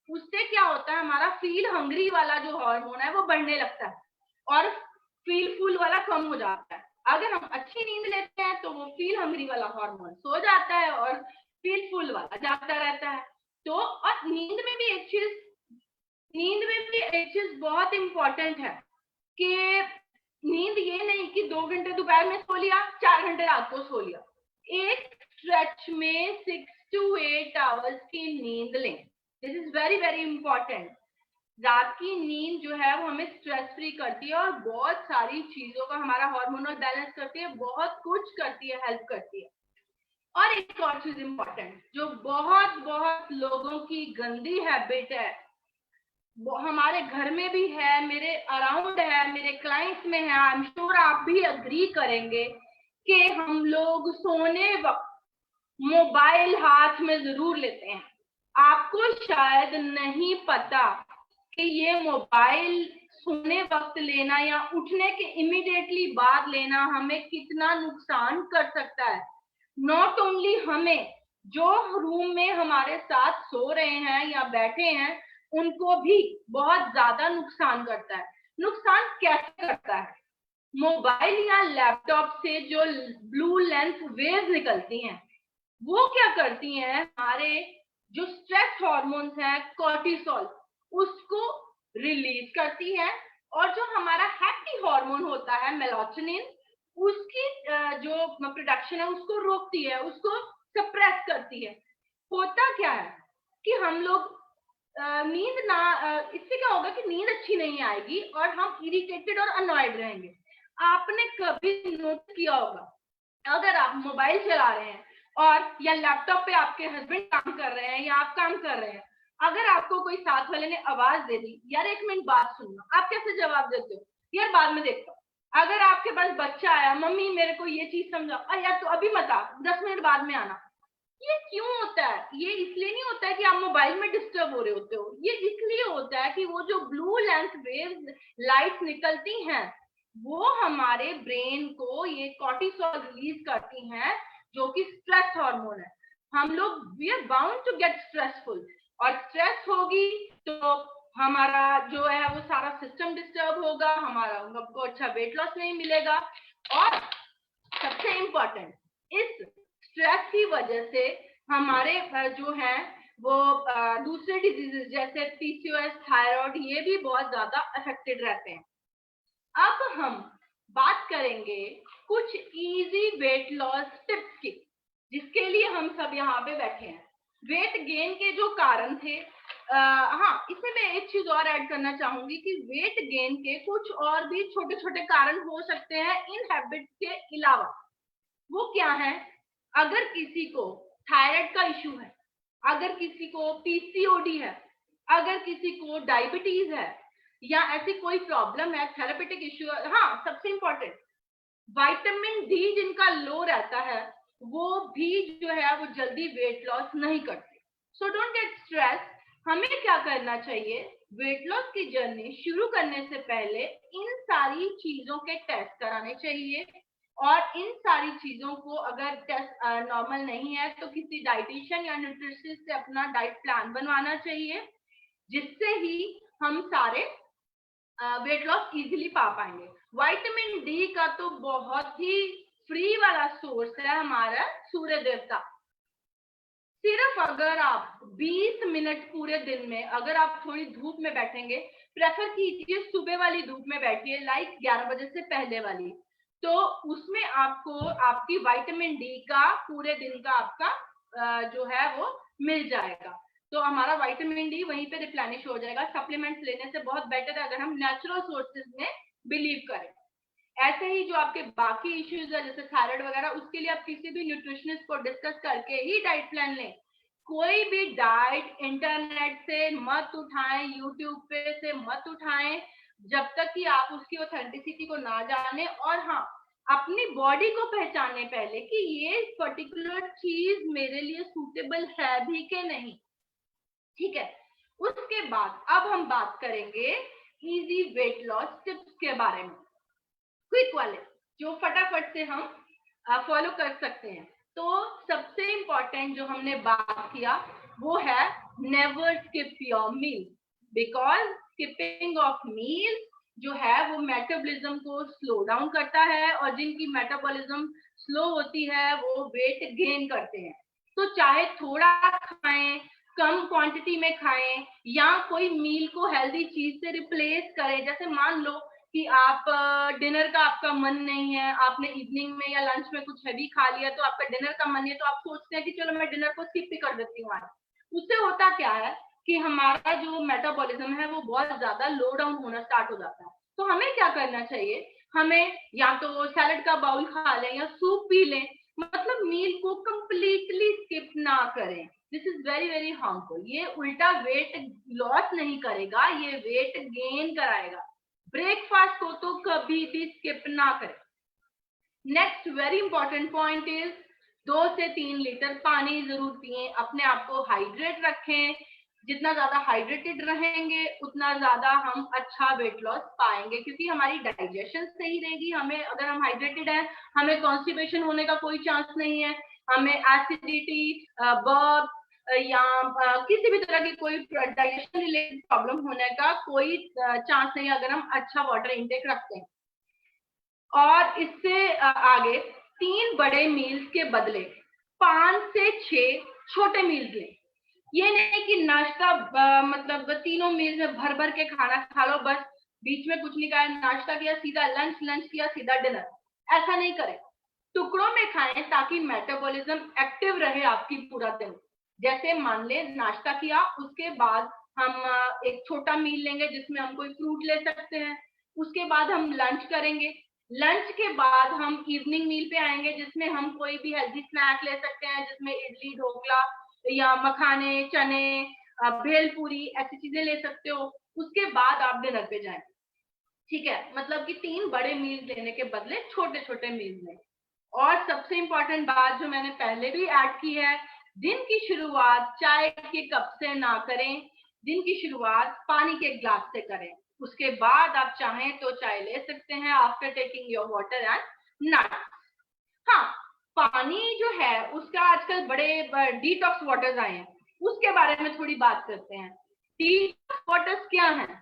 Speaker 2: उससे क्या होता है, हमारा फील हंग्री वाला जो हार्मोन है वो बढ़ने लगता है और फील फुल वाला कम हो जाता है। अगर हम अच्छी नींद लेते हैं तो वो फील हंग्री वाला हार्मोन सो जाता है और फील फुल वाला जागता रहता है। तो और नींद में भी एक चीज बहुत इंपॉर्टेंट है कि नींद ये नहीं कि 2 घंटे दोपहर में सो लिया, 4 घंटे रात को सो लिया। एक स्ट्रेच में 6 to 8 आवर्स की नींद लें। This is very very important. रात की नींद जो है वो हमें स्ट्रेस फ्री करती है और बहुत सारी चीजों का हमारा हार्मोनल बैलेंस करती है, बहुत कुछ करती है, हेल्प करती है। और एक और चीज इंपॉर्टेंट जो बहुत बहुत लोगों की गंदी हैबिट है, वो हमारे घर में भी है, मेरे अराउंड है, मेरे क्लाइंट्स में है, आई एम श्योर आप भी अग्री करेंगे कि हम लोग सोने वक्त मोबाइल हाथ में जरूर लेते हैं। आपको शायद नहीं पता कि ये मोबाइल सोने वक्त लेना या उठने के इमीडिएटली बाद लेना हमें कितना नुकसान कर सकता है। नॉट ओनली हमें, जो रूम में हमारे साथ सो रहे हैं या बैठे हैं उनको भी बहुत ज्यादा नुकसान करता है। नुकसान कैसे करता है? मोबाइल या लैपटॉप से जो ब्लू लेंथ वेव्स निकलती हैं वो क्या करती हैं, हमारे जो स्ट्रेस हॉर्मोन्स हैं कॉर्टिसोल उसको रिलीज करती है और जो हमारा हैप्पी हार्मोन होता है मेलाटोनिन उसकी जो प्रोडक्शन है उसको रोकती है, उसको सप्रेस करती है। होता क्या है कि हम लोग नींद ना इससे क्या होगा कि नींद अच्छी नहीं आएगी और हम इरिटेटेड और अनॉयड रहेंगे। आपने कभी नोट किया होगा अगर आप मोबाइल चला रहे हैं और या लैपटॉप पे आपके हस्बैंड काम कर रहे हैं या आप काम कर रहे हैं, अगर आपको कोई साथ वाले ने आवाज दे दी, यार 1 मिनट बात सुनना, आप कैसे जवाब देते हो? यार बाद में देखता हूँ। अगर आपके पास बच्चा आया, मम्मी मेरे को ये चीज समझाओ, यार तो अभी मत आ, 10 मिनट बाद में आना। ये क्यों होता है? ये इसलिए नहीं होता है कि आप मोबाइल में डिस्टर्ब हो रहे होते हो, ये इसलिए होता है कि वो जो ब्लू लेंथ वेव लाइट निकलती हैं वो हमारे ब्रेन को ये कॉर्टिसोल रिलीज करती हैं जो कि स्ट्रेस हार्मोन है। हम लोग we are bound to get stressful और स्ट्रेस होगी तो हमारा जो है वो सारा सिस्टम डिस्टर्ब होगा, हमारा हमको अच्छा वेट लॉस नहीं मिलेगा। और सबसे इम्पोर्टेंट, इस स्ट्रेस की वजह से हमारे जो है वो दूसरे डिजीजेस जैसे पीसीओएस, थायराइड, ये भी बहुत ज्यादा अफेक्टेड रहते हैं। अब हम बात करेंगे कुछ इजी वेट लॉस टिप्स की, जिसके लिए हम सब यहाँ पे बैठे हैं। वेट गेन के जो कारण थे, हाँ इसमें मैं एक चीज और ऐड करना चाहूंगी कि वेट गेन के कुछ और भी छोटे छोटे कारण हो सकते हैं इन हैबिट्स के अलावा। वो क्या है? अगर किसी को थायराइड का इश्यू है, अगर किसी को पीसीओडी है, अगर किसी को डायबिटीज है या ऐसी कोई प्रॉब्लम है, थेरेपेटिक इश्यू है, हाँ सबसे इंपॉर्टेंट विटामिन डी जिनका लो रहता है वो भी जो है वो जल्दी वेट लॉस नहीं करते। So don't get stress. हमें क्या करना चाहिए? वेट लॉस की जर्नी शुरू करने से पहले इन सारी चीजों के टेस्ट कराने चाहिए और इन सारी चीजों को अगर टेस्ट नॉर्मल नहीं है तो किसी डाइटिशियन या न्यूट्रिशनिस्ट से अपना डाइट प्लान बनवाना चाहिए, जिससे ही हम सारे वेट लॉस इजीली पा पाएंगे। विटामिन डी का तो बहुत ही फ्री वाला सोर्स है हमारा सूर्य देवता। सिर्फ अगर आप 20 मिनट पूरे दिन में अगर आप थोड़ी धूप में बैठेंगे, प्रेफर कीजिए सुबह वाली धूप में बैठिए, लाइक 11 बजे से पहले वाली, तो उसमें आपको आपकी विटामिन डी का पूरे दिन का आपका जो है वो मिल जाएगा। तो हमारा विटामिन डी वहीं पे रिप्लेनिश हो जाएगा। सप्लीमेंट्स लेने से बहुत बेटर है अगर हम नेचुरल सोर्सेज में बिलीव करें। ऐसे ही जो आपके बाकी इश्यूज है जैसे थायराइड वगैरह, उसके लिए आप किसी भी न्यूट्रिशनिस्ट को डिस्कस करके ही डाइट प्लान लें। कोई भी डाइट इंटरनेट से मत उठाएं, यूट्यूब पे से मत उठाएं जब तक कि आप उसकी ऑथेंटिसिटी को ना जाने। और हाँ, अपनी बॉडी को पहचाने पहले कि ये पर्टिकुलर चीज मेरे लिए सूटेबल है भी कि नहीं। ठीक है, उसके बाद अब हम बात करेंगे इजी वेट लॉस टिप्स के बारे में, क्विक वाले जो फटाफट से हम फॉलो कर सकते हैं। तो सबसे इंपॉर्टेंट जो हमने बात किया वो है never skip your meal, because skipping of meal जो है वो मेटाबॉलिज्म को स्लो डाउन करता है, और जिनकी मेटाबॉलिज्म स्लो होती है वो वेट गेन करते हैं। तो चाहे थोड़ा खाएं, कम क्वांटिटी में खाएं, या कोई मील को हेल्दी चीज से रिप्लेस करें। जैसे मान लो कि आप डिनर का आपका मन नहीं है, आपने इवनिंग में या लंच में कुछ हैवी खा लिया, तो आपका डिनर का मन नहीं है, तो आप सोचते हैं कि चलो मैं डिनर को स्किप भी कर देती हूँ आज। उससे होता क्या है कि हमारा जो मेटाबॉलिज्म है वो बहुत ज्यादा लो डाउन होना स्टार्ट हो जाता है। तो हमें क्या करना चाहिए, हमें या तो सैलड का बाउल खा लें या सूप पी लें, मतलब मील को कंप्लीटली स्किप ना करें। This is very very harmful. ये उल्टा वेट लॉस नहीं करेगा, ये वेट गेन कराएगा। ब्रेकफास्ट को तो कभी भी स्किप ना करें। Next very important point is 2 से 3 लीटर पानी जरूर पिए, अपने आप को हाइड्रेट रखें। जितना ज्यादा हाइड्रेटेड रहेंगे उतना ज्यादा हम अच्छा वेट लॉस पाएंगे, क्योंकि हमारी डाइजेशन सही रहेगी। हमें अगर हम हाइड्रेटेड हैं, हमें कॉन्स्टिपेशन होने का कोई चांस नहीं है, हमें एसिडिटी, बर्प या किसी भी तरह की कोई डाइजेशन रिलेटेड प्रॉब्लम होने का कोई चांस नहीं अगर हम अच्छा वाटर इनटेक रखते हैं। और इससे आगे 3 बड़े मील्स के बदले 5 से 6 छोटे मील्स लें। ये नहीं कि नाश्ता मतलब तीनों मील्स में भर भर के खाना खा लो, बस बीच में कुछ नहीं खाया, नाश्ता किया सीधा लंच, लंच किया सीधा डिनर, ऐसा नहीं करें। टुकड़ों में खाएं ताकि मेटाबॉलिज्म एक्टिव रहे आपकी पूरा दिन। जैसे मान ले नाश्ता किया, उसके बाद हम एक छोटा मील लेंगे जिसमें हम कोई फ्रूट ले सकते हैं, उसके बाद हम लंच करेंगे, लंच के बाद हम इवनिंग मील पे आएंगे जिसमें हम कोई भी हेल्दी स्नैक ले सकते हैं, जिसमें इडली, ढोकला या मखाने, चने, भेलपूरी ऐसी चीजें ले सकते हो। उसके बाद आप डिनर पे जाएं। ठीक है, मतलब कि 3 बड़े मील लेने के बदले छोटे छोटे मील लें। और सबसे इंपॉर्टेंट बात जो मैंने पहले भी ऐड की है, दिन की शुरुआत चाय के कप से ना करें, दिन की शुरुआत पानी के ग्लास से करें। उसके बाद आप चाहें तो चाय ले सकते हैं after taking your water and nuts. हाँ, पानी जो है उसका आजकल बड़े डिटॉक्स वाटर्स आए हैं, उसके बारे में थोड़ी बात करते हैं। डिटॉक्स वाटर्स क्या हैं?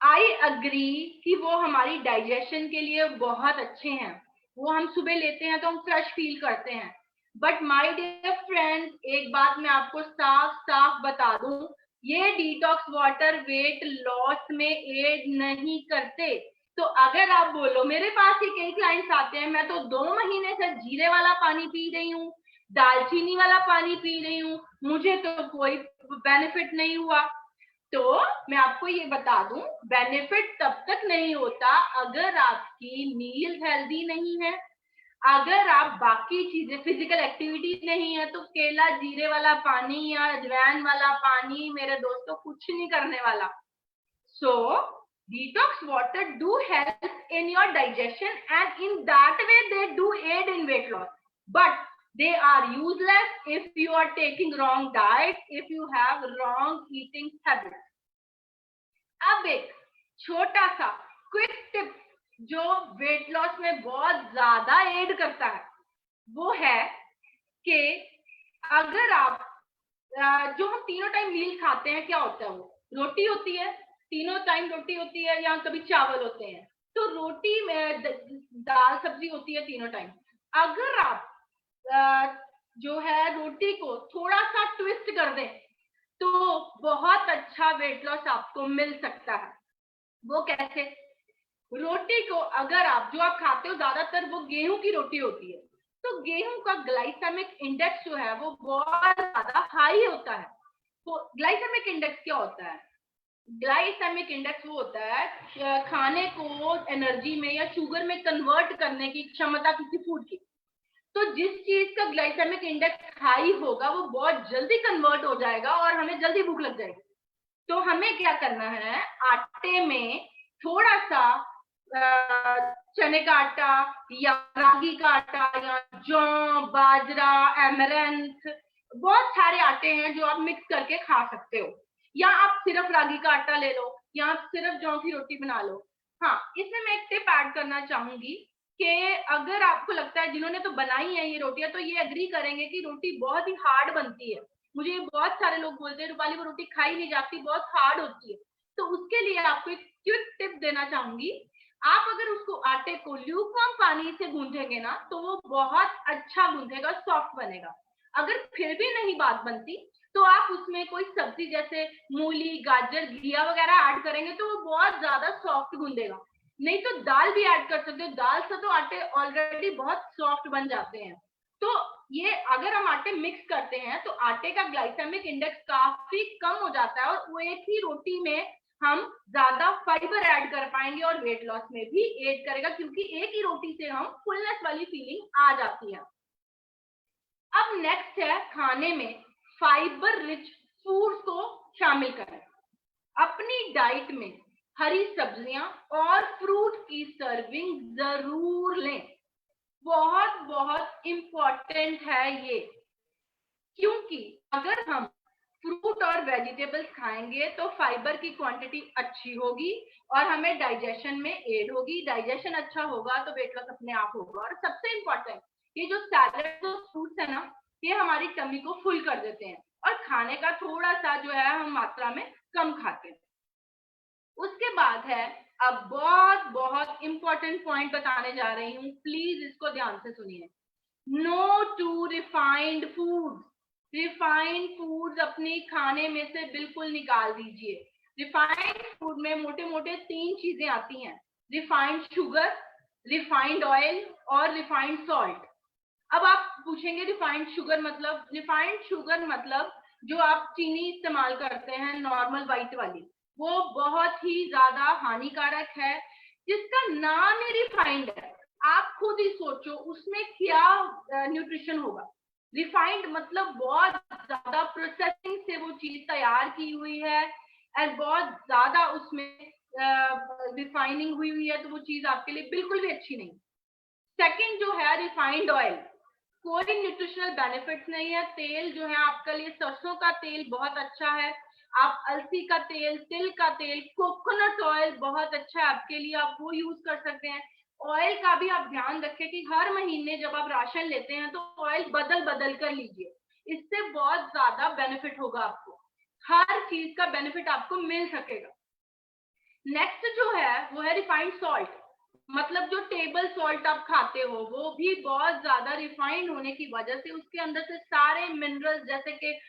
Speaker 2: आई अग्री कि वो हमारी डाइजेशन के लिए बहुत अच्छे हैं, वो हम सुबह लेते हैं तो हम फ्रेश फील करते हैं। बट माय डियर फ्रेंड्स, एक बात मैं आपको साफ साफ बता दूं, ये डिटॉक्स वाटर वेट लॉस में एड नहीं करते। तो अगर आप बोलो, मेरे पास ही कई क्लाइंट्स आते हैं, मैं तो 2 महीने से जीरे वाला पानी पी रही हूँ, दालचीनी वाला पानी पी रही हूँ, मुझे तो कोई बेनिफिट नहीं हुआ। तो मैं आपको ये बता दूं, बेनिफिट तब तक नहीं होता अगर आपकी मील हेल्दी नहीं है, अगर आप बाकी चीजें फिजिकल एक्टिविटी नहीं है। तो केला, जीरे वाला पानी या अजवाइन वाला पानी मेरे दोस्तों कुछ नहीं करने वाला। सो detox water do help in your digestion, and in that way they do aid in weight loss, but they are useless if you are taking wrong diet, if you have wrong eating habits. अब एक छोटा सा क्विक टिप जो वेट लॉस में बहुत ज्यादा एड करता है वो है कि अगर आप जो हम तीनों टाइम मील खाते हैं, क्या होता है, वो रोटी होती है, तीनों टाइम रोटी होती है, या कभी चावल होते हैं। तो रोटी में दाल सब्जी होती है तीनों टाइम। अगर आप जो है रोटी को थोड़ा सा ट्विस्ट कर दें तो बहुत अच्छा वेट लॉस आपको मिल सकता है। वो कैसे? रोटी को अगर आप जो आप खाते हो ज्यादातर वो गेहूं की रोटी होती है, तो गेहूं का ग्लाइसेमिक इंडेक्स जो है वो बहुत ज्यादा हाई होता है। तो ग्लाइसेमिक इंडेक्स क्या होता है? ग्लाइसेमिक इंडेक्स वो होता है खाने को एनर्जी में या शुगर में कन्वर्ट करने की क्षमता किसी फूड की। तो जिस चीज का ग्लाइसेमिक इंडेक्स हाई होगा वो बहुत जल्दी कन्वर्ट हो जाएगा और हमें जल्दी भूख लग जाएगी। तो हमें क्या करना है, आटे में थोड़ा सा चने का आटा या रागी का आटा या जौ, बाजरा, एमरंथ, बहुत सारे आटे हैं जो आप मिक्स करके खा सकते हो, या आप सिर्फ रागी का आटा ले लो, या आप सिर्फ जौ की रोटी बना लो। हाँ, इसमें मैं एक टिप ऐड करना चाहूंगी कि अगर आपको लगता है, जिन्होंने तो बनाई है ये रोटियां तो ये एग्री करेंगे कि रोटी बहुत ही हार्ड बनती है, मुझे बहुत सारे लोग बोलते हैं रूपाली वो रोटी खाई नहीं जाती, बहुत हार्ड होती है। तो उसके लिए आपको एक क्विक टिप देना चाहूंगी। आप अगर उसको आटे को ल्यूकवार्म पानी से गूंथेंगे ना तो वो बहुत अच्छा गूंथेगा, सॉफ्ट बनेगा। अगर फिर भी नहीं बात बनती तो आप उसमें कोई सब्जी जैसे मूली, गाजर, घिया वगैरह ऐड करेंगे तो वो बहुत ज्यादा सॉफ्ट गूंदेगा। नहीं तो दाल भी ऐड कर सकते हो, दाल से तो आटे ऑलरेडी बहुत सॉफ्ट बन जाते हैं। तो ये अगर हम आटे मिक्स करते हैं तो आटे का ग्लाइसेमिक इंडेक्स काफी कम हो जाता है और वो एक ही रोटी में हम ज्यादा फाइबर ऐड कर पाएंगे और वेट लॉस में भी एड करेगा, क्योंकि एक ही रोटी से हम फुलनेस वाली फीलिंग आ जाती है। अब नेक्स्ट है खाने में फाइबर रिच फूड्स को शामिल करें। अपनी डाइट में हरी सब्जियां और फ्रूट की सर्विंग जरूर लें। बहुत बहुत इंपॉर्टेंट है ये, क्योंकि अगर हम फ्रूट और वेजिटेबल्स खाएंगे तो फाइबर की क्वांटिटी अच्छी होगी और हमें डाइजेशन में एड होगी। डाइजेशन अच्छा होगा तो वेट लॉस अपने आप होगा। और सबसे इंपॉर्टेंट, ये जो सैलड और फ्रूट्स है ना, ये हमारी टमी को फुल कर देते हैं और खाने का थोड़ा सा जो है हम मात्रा में कम खाते हैं। उसके बाद है, अब बहुत बहुत इंपॉर्टेंट पॉइंट बताने जा रही हूँ, प्लीज इसको ध्यान से सुनिए। No to refined food. Refined foods अपने खाने में से बिल्कुल निकाल दीजिए। रिफाइंड फूड में मोटे मोटे 3 चीजें आती हैं, रिफाइंड शुगर, रिफाइंड ऑयल और रिफाइंड सॉल्ट। अब आप पूछेंगे रिफाइंड शुगर मतलब? रिफाइंड शुगर मतलब जो आप चीनी इस्तेमाल करते हैं नॉर्मल व्हाइट वाली, वो बहुत ही ज्यादा हानिकारक है, जिसका नाम ही रिफाइंड है। आप खुद ही सोचो उसमें क्या न्यूट्रिशन होगा। रिफाइंड मतलब बहुत ज्यादा प्रोसेसिंग से वो चीज तैयार की हुई है और बहुत ज्यादा उसमें रिफाइनिंग हुई है, तो वो चीज आपके लिए बिल्कुल भी अच्छी नहीं। सेकंड जो है रिफाइंड ऑयल, कोई न्यूट्रिशनल बेनिफिट्स नहीं है। तेल जो है आपके लिए, सरसों का तेल बहुत अच्छा है, आप अलसी का तेल, तिल का तेल, कोकोनट ऑयल बहुत अच्छा है आपके लिए, आप वो यूज कर सकते हैं। ऑयल का भी आप ध्यान रखें कि हर महीने जब आप राशन लेते हैं तो ऑयल बदल बदल कर लीजिए, इससे बहुत ज्यादा बेनिफिट होगा आपको, हर चीज का बेनिफिट आपको मिल सकेगा। नेक्स्ट जो है वो है रिफाइंड सॉल्ट, मतलब जो टेबल सॉल्ट आप खाते हो वो भी बहुत ज्यादा रिफाइंड होने की वजह से उसके अंदर से सारे मिनरल्स जैसे कि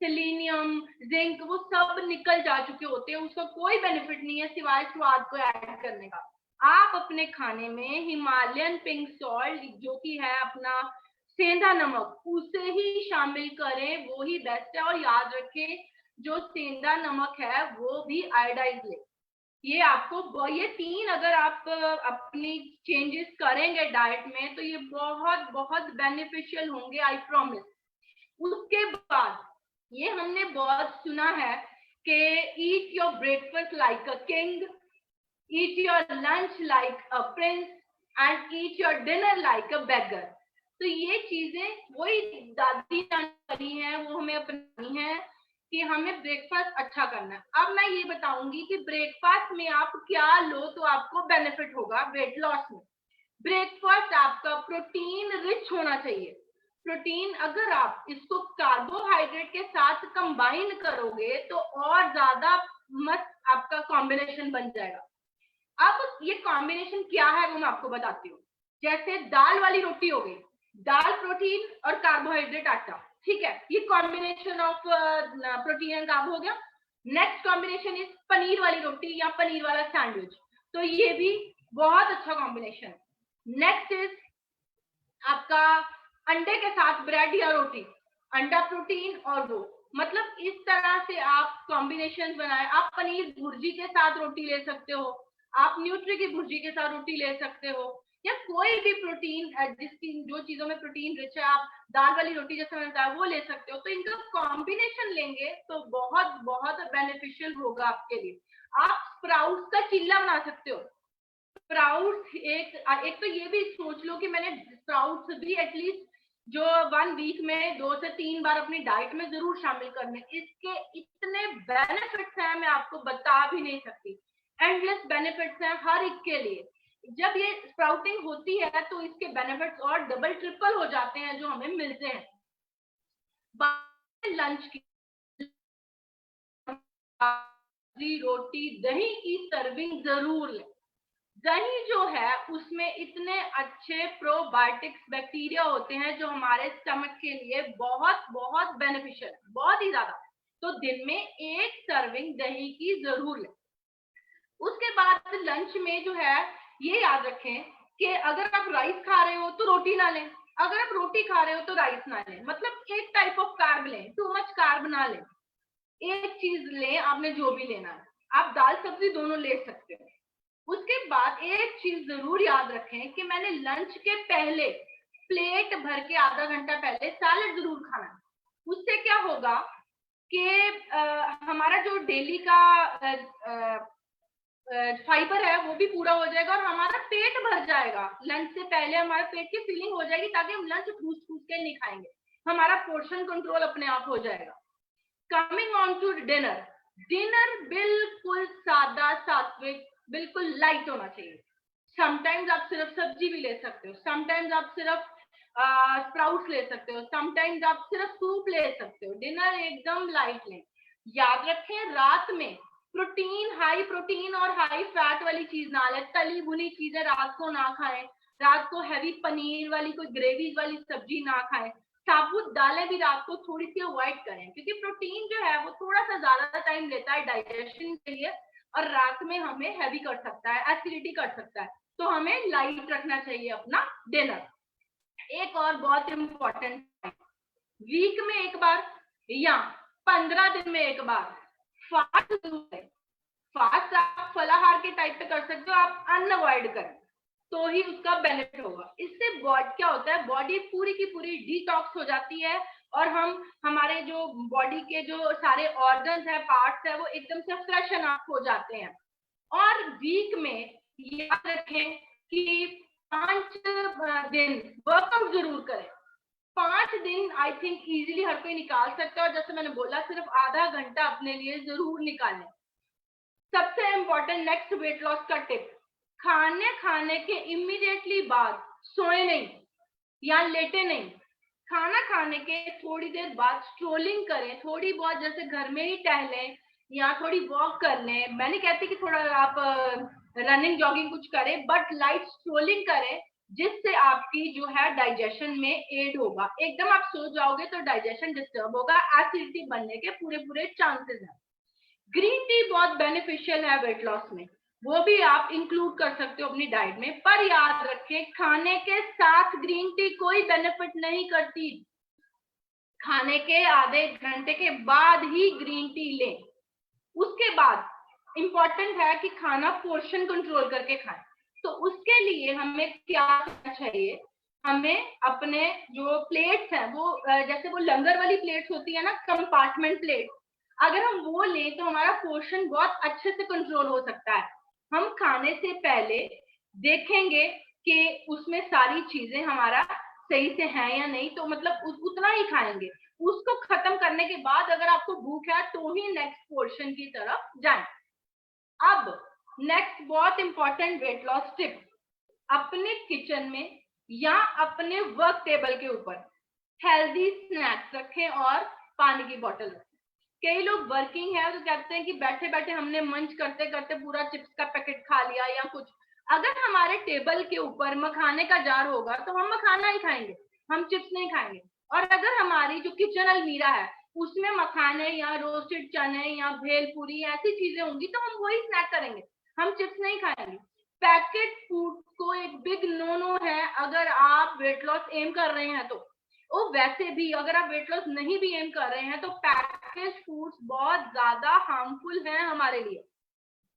Speaker 2: सेलेनियम, जिंक, वो सब निकल जा चुके होते हैं। उसका कोई बेनिफिट नहीं है सिवाय स्वाद को ऐड करने का। आप अपने खाने में हिमालयन पिंक सॉल्ट जो कि है अपना सेंधा नमक, उसे ही शामिल करें, वो ही बेस्ट है। और याद रखें जो सेंधा नमक है वो भी आयोडाइज ले। ये आपको ये 3 अगर आप अपनी चेंजेस करेंगे डाइट में तो ये बहुत बहुत बेनिफिशियल होंगे, आई प्रॉमिस। उसके बाद ये हमने बहुत सुना है कि eat your breakfast like a king, eat your lunch like a prince and eat your dinner like a beggar. तो ये चीजें वही दादी जानी है, वो हमें अपनानी है कि हमें ब्रेकफास्ट अच्छा करना है। अब मैं ये बताऊंगी कि ब्रेकफास्ट में आप क्या लो तो आपको बेनिफिट होगा वेट लॉस में। ब्रेकफास्ट आपका प्रोटीन रिच होना चाहिए। प्रोटीन अगर आप इसको कार्बोहाइड्रेट के साथ कंबाइन करोगे तो और ज्यादा मस्त आपका कॉम्बिनेशन बन जाएगा। अब ये कॉम्बिनेशन क्या है वो मैं आपको बताती हूँ। जैसे दाल वाली रोटी हो गई, दाल प्रोटीन और कार्बोहाइड्रेट आटा, ठीक है, ये combination of protein and carb हो गया। नेक्स्ट कॉम्बिनेशन इज पनीर वाली रोटी या पनीर वाला सैंडविच, तो ये भी बहुत अच्छा कॉम्बिनेशन। नेक्स्ट इज आपका अंडे के साथ ब्रेड या रोटी, अंडा प्रोटीन और वो, मतलब इस तरह से आप कॉम्बिनेशन बनाए। आप पनीर भुर्जी के साथ रोटी ले सकते हो, आप न्यूट्री की भुर्जी के साथ रोटी ले सकते हो, या कोई भी प्रोटीन जिसकी जो चीजों में प्रोटीन रिच है, आप दाल वाली रोटी जैसे मैंने बताया वो ले सकते हो। तो इनका कॉम्बिनेशन लेंगे तो बहुत बहुत बेनिफिशियल होगा आपके लिए। आप स्प्राउट्स का चिल्ला बना सकते हो। स्प्राउट्स एक तो ये भी सोच लो कि मैंने स्प्राउट्स भी एटलीस्ट जो 1 वीक में 2 से 3 बार अपनी डाइट में जरूर शामिल करने। इसके इतने बेनिफिट्स हैं मैं आपको बता भी नहीं सकती, एंडलेस बेनिफिट्स हैं हर एक के लिए। जब ये स्प्राउटिंग होती है तो इसके बेनिफिट्स और डबल ट्रिपल हो जाते हैं जो हमें मिलते हैं। लंच की रोटी दही की सर्विंग जरूर लें। दही जो है उसमें इतने अच्छे प्रोबायोटिक्स बैक्टीरिया होते हैं जो हमारे स्टमक के लिए बहुत बहुत बेनिफिशियल, बहुत ही ज्यादा। तो दिन में 1 सर्विंग दही की जरूर लें। उसके बाद लंच में जो है ये याद रखें कि अगर आप राइस खा रहे हो तो रोटी ना लें, अगर आप रोटी खा रहे हो तो राइस ना लें। मतलब एक टाइप ऑफ कार्ब लें, टू मच कार्ब ना लें। एक चीज लें आपने जो भी लेना है। आप दाल सब्जी दोनों ले सकते हो। उसके बाद एक चीज जरूर याद रखें कि मैंने लंच के पहले प्लेट भर के आधा घंटा पहले सैलेड जरूर खाना है। उससे क्या होगा कि हमारा जो डेली का फाइबर है वो भी पूरा हो जाएगा और हमारा पेट भर जाएगा। लंच से पहले हमारे पेट की फीलिंग हो जाएगी ताकि हम लंच ठूस ठूस के नहीं खाएंगे, हमारा पोर्शन कंट्रोल अपने आप हो जाएगा। Coming on to dinner, dinner बिल्कुल सादा सात्विक, बिल्कुल लाइट होना चाहिए। समटाइम्स आप सिर्फ सब्जी भी ले सकते हो, समटाइम्स आप सिर्फ स्प्राउट्स ले सकते हो, समटाइम्स आप सिर्फ सूप ले सकते हो। डिनर एकदम लाइट लें। याद रखें रात में हाई प्रोटीन और हाई फैट वाली चीज ना लें। तली भुनी चीजें रात को ना खाएं। रात को हैवी पनीर वाली कोई ग्रेवी वाली सब्जी ना खाएं। साबुत दालें भी रात को थोड़ी सी अवॉइड करें क्योंकि प्रोटीन जो है वो थोड़ा सा ज्यादा टाइम लेता है डाइजेशन के लिए और रात में हमें हैवी कर सकता है, एसिडिटी कर सकता है। तो हमें लाइट रखना चाहिए अपना डिनर। एक और बहुत इंपॉर्टेंट, वीक में एक बार या 15 दिन में एक बार फास्ट जरूर है। फास्ट आप फलाहार के टाइप पे कर सकते हो, आप अन्न अवॉइड करें तो ही उसका बेनिफिट होगा। इससे क्या होता है, बॉडी पूरी की पूरी डिटॉक्स हो जाती है और हमारे जो बॉडी के जो सारे ऑर्गन्स है, पार्ट्स है, वो एकदम से फ्रेश एंड अप हो जाते हैं। और वीक में याद रखें कि 5 दिन वर्कआउट जरूर करें। 5 दिन आई थिंक इजीली हर कोई निकाल सकता है और जैसे मैंने बोला सिर्फ आधा घंटा अपने लिए जरूर निकालें। सबसे इंपॉर्टेंट नेक्स्ट वेट लॉस का टिप, खाने के इमीडिएटली बाद सोए नहीं या लेटे नहीं। खाना खाने के थोड़ी देर बाद स्ट्रोलिंग करें, थोड़ी बहुत, जैसे घर में ही टहलें या थोड़ी वॉक कर लें। मैं नहीं कहती कि थोड़ा आप रनिंग जॉगिंग कुछ करें, बट लाइट स्ट्रोलिंग करें जिससे आपकी जो है डाइजेशन में एड होगा। एकदम आप सो जाओगे तो डाइजेशन डिस्टर्ब होगा, एसिडिटी बनने के पूरे चांसेस हैं। ग्रीन टी बहुत बेनिफिशियल है वेट लॉस में, वो भी आप इंक्लूड कर सकते हो अपनी डाइट में। पर याद रखें खाने के साथ ग्रीन टी कोई बेनिफिट नहीं करती। खाने के आधे घंटे के बाद ही ग्रीन टी लें। उसके बाद इंपॉर्टेंट है कि खाना पोर्शन कंट्रोल करके खाएं। तो उसके लिए हमें क्या करना चाहिए, हमें अपने जो प्लेट्स हैं वो जैसे वो लंगर वाली प्लेट्स होती है ना, कंपार्टमेंट प्लेट, अगर हम वो लें तो हमारा पोर्शन बहुत अच्छे से कंट्रोल हो सकता है। हम खाने से पहले देखेंगे कि उसमें सारी चीजें हमारा सही से है या नहीं, तो मतलब उतना ही खाएंगे। उसको खत्म करने के बाद अगर आपको भूख है तो ही नेक्स्ट पोर्शन की तरफ जाएं। अब नेक्स्ट बहुत इंपॉर्टेंट वेट लॉस टिप, अपने किचन में या अपने वर्क टेबल के ऊपर हेल्दी स्नैक्स रखें और पानी की बोतल रखें। कई लोग वर्किंग है तो कहते हैं कि बैठे बैठे हमने मंच करते करते पूरा चिप्स का पैकेट खा लिया या कुछ। अगर हमारे टेबल के ऊपर मखाने का जार होगा तो हम मखाना ही खाएंगे, हम चिप्स नहीं खाएंगे। और अगर हमारी जो किचन अलमीरा है उसमें मखाने या रोस्टेड चने या भेलपूरी ऐसी चीजें होंगी तो हम वही स्नैक करेंगे, हम चिप्स नहीं खाएंगे। पैकेट फूड को एक बिग नो है अगर आप वेट लॉस एम कर रहे हैं तो। और वैसे भी अगर आप वेट लॉस नहीं भी एम कर रहे हैं तो पैकेज फूड्स बहुत ज्यादा हार्मफुल हैं हमारे लिए।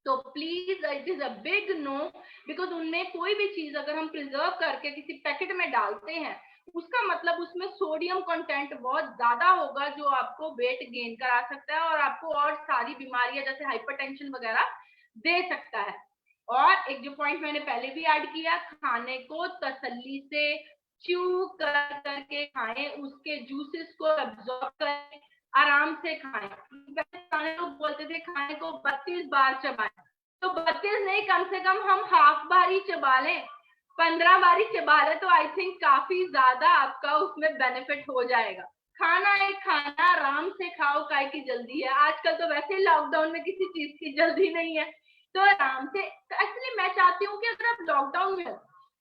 Speaker 2: तो please it is a big no, because उनमें कोई भी चीज अगर हम प्रिजर्व करके किसी पैकेट में डालते हैं उसका मतलब उसमें सोडियम कंटेंट बहुत ज्यादा होगा जो आपको वेट गेन करा सकता है और आपको और सारी बीमारियां जैसे हाइपरटेंशन वगैरह दे सकता है। और एक जो पॉइंट मैंने पहले भी ऐड किया, खाने को तसल्ली से च्यू करके खाएं, उसके जूसेस को एब्जॉर्ब करें, आराम से खाएं। पहले लोग बोलते थे खाने को 32 बार चबाएं, तो 32 नहीं, कम से कम हम हाफ बार ही चबा लें, 15 बार ही चबा लें तो आई थिंक काफी ज्यादा आपका उसमें बेनिफिट हो जाएगा। खाना है खाना, आराम से खाओ, काय की जल्दी है। आजकल तो वैसे लॉकडाउन में किसी चीज की जल्दी नहीं है, तो आराम से। एक्चुअली मैं चाहती हूँ कि अगर आप लॉकडाउन में हो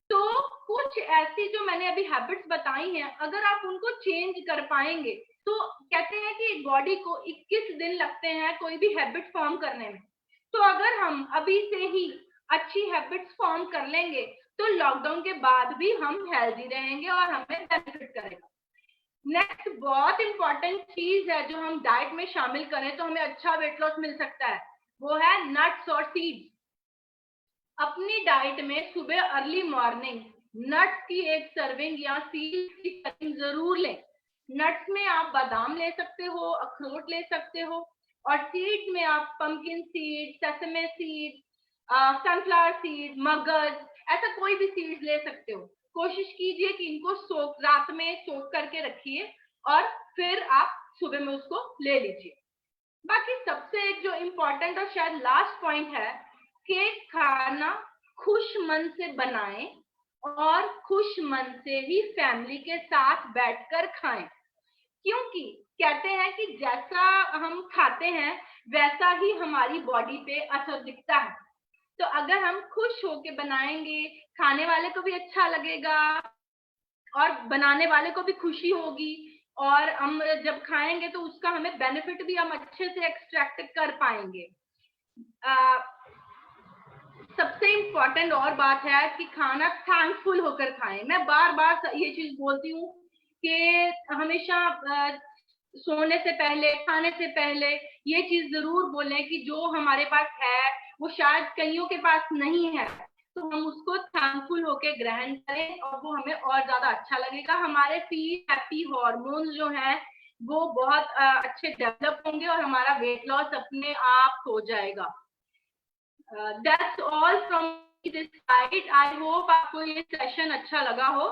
Speaker 2: तो कुछ ऐसी जो मैंने अभी हैबिट्स बताई हैं, अगर आप उनको चेंज कर पाएंगे, तो कहते हैं कि बॉडी को 21 दिन लगते हैं कोई भी हैबिट फॉर्म करने में। तो अगर हम अभी से ही अच्छी हैबिट्स फॉर्म कर लेंगे तो लॉकडाउन के बाद भी हम हेल्दी रहेंगे और हमें बेनिफिट करेगा। नेक्स्ट बहुत इंपॉर्टेंट चीज है जो हम डाइट में शामिल करें तो हमें अच्छा वेट लॉस मिल सकता है, वो है नट्स और सीड्स। अपनी डाइट में सुबह अर्ली मॉर्निंग नट्स की एक सर्विंग या सीड्स की सर्विंग जरूर लें। नट्स में आप बादाम ले सकते हो, अखरोट ले सकते हो, और सीड्स में आप pumpkin seed, sesame seed, sunflower seed, मगज, ऐसा कोई भी सीड्स ले सकते हो। कोशिश कीजिए कि इनको रात में सोक करके रखिए और फिर आप सुबह में उसको ले लीजिए। बाकी सबसे एक जो इम्पोर्टेंट और शायद लास्ट पॉइंट है कि खाना खुश मन से बनाएं और खुश मन से ही फैमिली के साथ बैठकर खाएं, क्योंकि कहते हैं कि जैसा हम खाते हैं वैसा ही हमारी बॉडी पे असर दिखता है। तो अगर हम खुश होके बनाएंगे, खाने वाले को भी अच्छा लगेगा और बनाने वाले को भी खुशी होगी, और हम जब खाएंगे तो उसका हमें बेनिफिट भी हम अच्छे से एक्सट्रैक्ट कर पाएंगे। सबसे इम्पोर्टेंट और बात है कि खाना थैंकफुल होकर खाएं। मैं बार बार ये चीज बोलती हूँ कि हमेशा सोने से पहले, खाने से पहले ये चीज जरूर बोलें कि जो हमारे पास है वो शायद कईयों के पास नहीं है, तो हम उसको थैंकफुल होके ग्रहण करें और वो हमें और ज्यादा अच्छा लगेगा। हमारे फील हैप्पी हार्मोन्स जो हैं वो बहुत अच्छे डेवलप होंगे और हमारा वेट लॉस अपने आप हो जाएगा। That's all from this side. I hope आपको ये सेशन अच्छा लगा हो।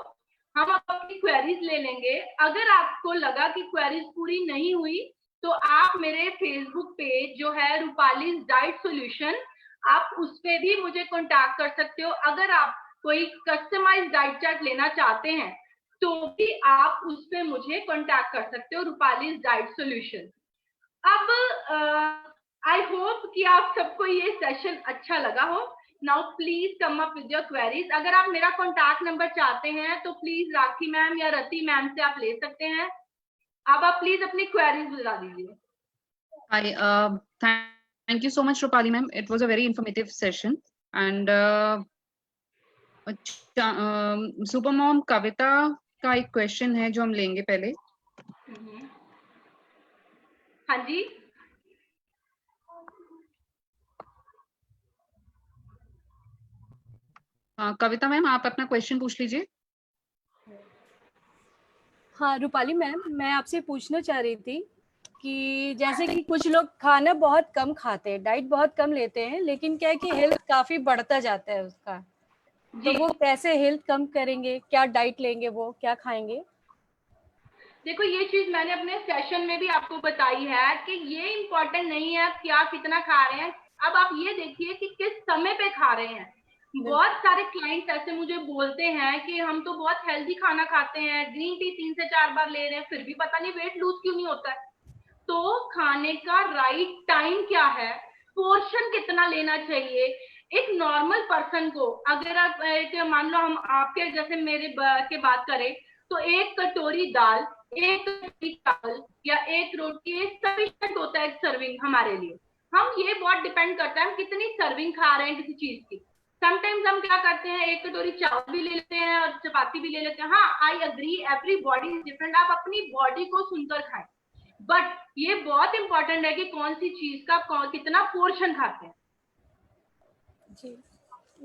Speaker 2: हम अपनी क्वेरीज ले लेंगे। अगर आपको लगा कि क्वेरीज पूरी नहीं हुई तो आप मेरे फेसबुक पेज जो है रूपालीज डाइट सॉल्यूशन, आप उस पे भी मुझे कांटेक्ट कर सकते हो। अगर आप कोई कस्टमाइज्ड डाइट चार्ट लेना चाहते हैं तो भी आप उस पे मुझे कांटेक्ट कर सकते हो, रूपालीज डाइट सॉल्यूशन। अब आई होप कि आप सबको ये सेशन अच्छा लगा हो। Now please come up with your queries. अगर आप मेरा कॉन्टैक्ट नंबर चाहते हैं तो प्लीज राखी मैम या रति मैम से आप ले सकते हैं। अब आप प्लीज अपनी क्वेरीज बता दीजिए।
Speaker 1: Hi, thank you so much, Rupali ma'am. It was a very informative session. And Supermom कविता का एक क्वेश्चन है जो हम लेंगे पहले।
Speaker 2: हाँ जी,
Speaker 1: कविता मैम आप अपना क्वेश्चन पूछ लीजिए।
Speaker 3: हाँ रूपाली मैम, मैं आपसे पूछना चाह रही थी कि जैसे कि कुछ लोग खाना बहुत कम खाते हैं, डाइट बहुत कम लेते हैं, लेकिन क्या है कि हेल्थ काफी बढ़ता जाता है उसका, तो वो कैसे हेल्थ कम करेंगे? क्या डाइट लेंगे, वो क्या खाएंगे?
Speaker 2: देखो ये चीज मैंने अपने सेशन में भी आपको बताई है कि ये इम्पोर्टेंट नहीं है क्या कितना खा रहे हैं। अब आप ये देखिए कि किस समय पे खा रहे हैं। बहुत सारे क्लाइंट्स ऐसे मुझे बोलते हैं कि हम तो बहुत हेल्दी खाना खाते हैं, ग्रीन टी 3 से 4 बार ले रहे हैं, फिर भी पता नहीं वेट लूज क्यों नहीं होता है। तो खाने का राइट टाइम क्या है, पोर्शन कितना लेना चाहिए एक नॉर्मल पर्सन को। अगर आप मान लो हम आपके जैसे मेरे के बात करें तो एक कटोरी दाल, एक कटोरी चावल या एक रोटी सफिशिएंट होता है एक सर्विंग हमारे लिए। हम ये बहुत डिपेंड करता है हम कितनी सर्विंग खा रहे हैं किसी चीज की। समटाइम्स हम क्या करते हैं, एक कटोरी चावल भी ले लेते हैं और चपाती भी ले लेते हैं। हाँ, I agree, every body is different. आप अपनी बॉडी को सुनकर खाएं, बट ये बहुत इंपॉर्टेंट है कि कौन सी चीज का कितना पोर्शन खाते हैं।
Speaker 3: जी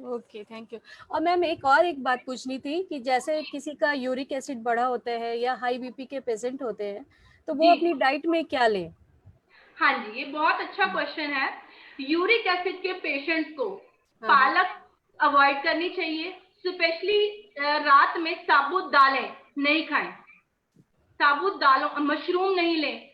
Speaker 3: ओके, थैंक यू। और मैम एक बात पूछनी थी कि जैसे किसी का यूरिक एसिड बढ़ा होता है या हाई बीपी के पेशेंट होते हैं तो वो अपनी डाइट में क्या लें?
Speaker 2: हाँ जी, ये बहुत अच्छा क्वेश्चन है। यूरिक एसिड के पेशेंट्स को पालक अवॉइड करनी चाहिए, स्पेशली रात में साबुत दालें नहीं खाएं। साबुत दालों, मशरूम नहीं लें,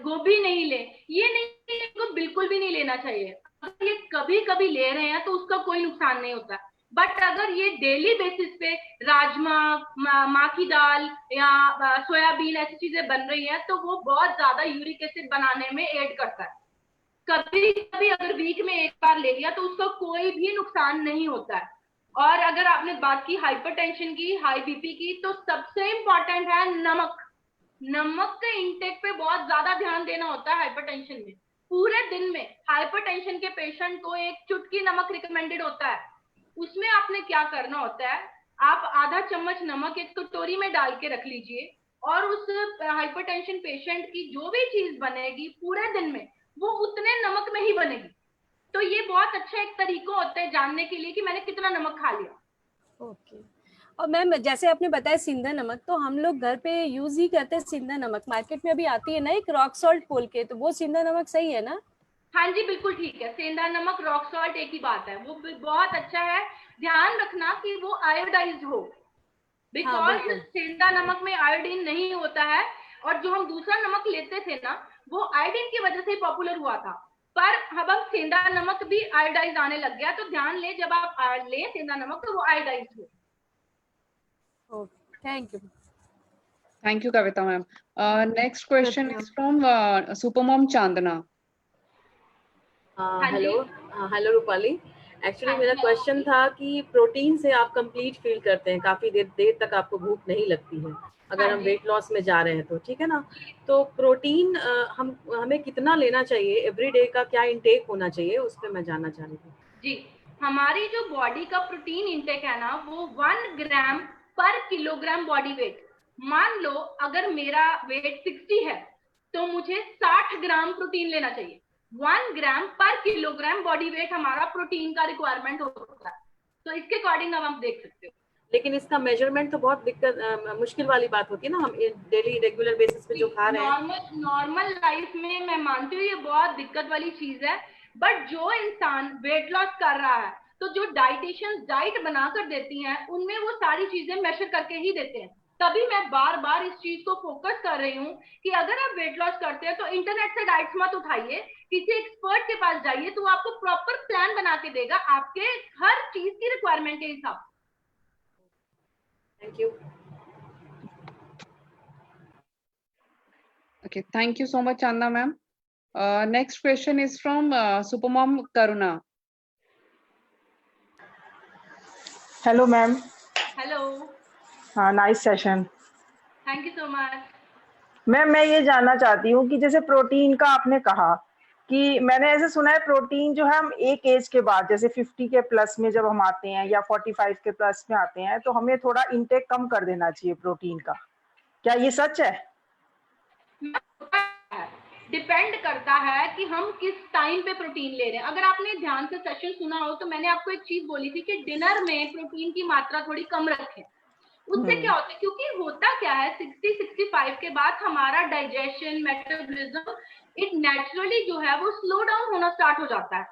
Speaker 2: गोभी नहीं लें, ये नहीं, इनको बिल्कुल भी नहीं लेना चाहिए। अगर ये कभी कभी ले रहे हैं तो उसका कोई नुकसान नहीं होता। बट अगर ये डेली बेसिस पे राजमा, माँ की दाल या सोयाबीन ऐसी चीजें बन रही हैं तो वो बहुत ज्यादा यूरिक एसिड बनाने में एड करता है। कभी कभी अगर वीक में एक बार ले लिया तो उसका कोई भी नुकसान नहीं होता है। और अगर आपने बात की हाइपरटेंशन की, हाई बीपी की, तो सबसे इंपॉर्टेंट है नमक। नमक के इंटेक पे बहुत ज्यादा ध्यान देना होता है हाइपरटेंशन में। पूरे दिन में हाइपरटेंशन के पेशेंट को एक चुटकी नमक रिकमेंडेड होता है। उसमें आपने क्या करना होता है, आप आधा चम्मच नमक एक कटोरी में डाल के रख लीजिए और उस हाइपरटेंशन पेशेंट की जो भी चीज बनेगी पूरे दिन में वो उतने नमक में ही बनेगी। तो ये बहुत अच्छा एक तरीका होता है जानने के लिए कि मैंने कितना नमक खा लिया।
Speaker 3: ओके। और मैम जैसे आपने बताया सिंधा नमक, तो हम लोग घर पे यूज ही करते हैं सिंधा नमक। मार्केट में अभी आती है ना एक रॉक सॉल्ट बोल के, तो वो सिंधा नमक सही है ना?
Speaker 2: हाँ जी बिल्कुल ठीक है। सेंधा नमक, रॉक सॉल्ट एक ही बात है, वो बहुत अच्छा है। ध्यान रखना कि वो आयोडाइज्ड हो,
Speaker 3: हाँ
Speaker 2: बिकॉज
Speaker 3: बिल्कुल।
Speaker 2: सेंधा नमक में आयोडीन नहीं होता है। और जो हम दूसरा नमक लेते थे ना वो आयोडीन की वजह से ही पॉपुलर हुआ था, पर अब सेंधा नमक भी आयोडाइज आने लग गया। तो ध्यान ले जब आप ले सेंधा नमक तो वो आयोडाइज हो।
Speaker 3: Okay, thank you.
Speaker 4: Thank you, Kavita ma'am. Next question
Speaker 5: Yes,
Speaker 4: is from Supermom Chandana.
Speaker 2: हाँ जी।
Speaker 5: हेलो रूपाली। एक्चुअली
Speaker 2: हाँ
Speaker 5: मेरा
Speaker 2: जी।
Speaker 5: क्वेश्चन था कि प्रोटीन से आप कंप्लीट फील करते हैं, काफी देर तक आपको भूख नहीं लगती है अगर
Speaker 2: हाँ
Speaker 5: हम
Speaker 2: जी।
Speaker 5: वेट लॉस में जा रहे हैं तो, ठीक है ना? तो प्रोटीन हमें कितना लेना चाहिए, एवरीडे का क्या इंटेक होना चाहिए, उस पर मैं जानना चाह रही थी।
Speaker 2: जी, हमारी जो बॉडी का प्रोटीन इंटेक है ना वो 1 ग्राम पर किलोग्राम बॉडी वेट। मान लो अगर मेरा वेट 60 है तो मुझे 60 ग्राम प्रोटीन लेना चाहिए। 1 ग्राम पर किलोग्राम बॉडी वेट हमारा प्रोटीन का रिक्वायरमेंट होता है। तो इसके अकॉर्डिंग अब आप देख सकते हो।
Speaker 5: लेकिन इसका मेजरमेंट तो बहुत मुश्किल वाली बात होती है ना, हम डेली रेगुलर बेसिस पे जो खा रहे हैं।
Speaker 2: नॉर्मल लाइफ में मैं मानती हूँ ये बहुत दिक्कत वाली चीज है, बट जो इंसान वेट लॉस कर रहा है तो जो डाइटिशियंस डाइट बनाकर देती हैं उनमें वो सारी चीजें मेजर करके ही देते हैं। तभी मैं बार बार इस चीज को फोकस कर रही हूँ कि अगर आप वेट लॉस करते हैं तो इंटरनेट से डाइट्स मत उठाइए, किसी एक्सपर्ट के पास जाइए तो वो आपको प्रॉपर प्लान बना के देगा आपके हर चीज की रिक्वायरमेंट के हिसाब।
Speaker 5: Thank you.
Speaker 4: Okay, thank you so much, Chandana ma'am. Next question is from Supermom Karuna.
Speaker 6: Hello ma'am.
Speaker 2: Hello,
Speaker 6: हाँ, nice session.
Speaker 2: Thank you so much.
Speaker 6: Ma'am मैं ये जानना चाहती हूँ कि जैसे प्रोटीन का आपने कहा कि मैंने ऐसे सुना है प्रोटीन जो है हम एक एज के बाद जैसे 50 के प्लस में जब हम आते हैं या 45 के प्लस में आते हैं तो हमें थोड़ा इंटेक कम कर देना चाहिए प्रोटीन का, क्या ये सच है?
Speaker 2: डिपेंड करता है कि हम किस टाइम पे प्रोटीन ले रहे हैं। अगर आपने ध्यान से सेशन सुना हो तो मैंने आपको एक चीज बोली थी कि डिनर में प्रोटीन की मात्रा थोड़ी कम रखें। उससे क्या होता है, क्योंकि होता क्या है 60-65 के बाद हमारा डाइजेशन, मेटाबॉलिज्म इट नेचुरली जो है वो स्लो डाउन होना स्टार्ट हो जाता है।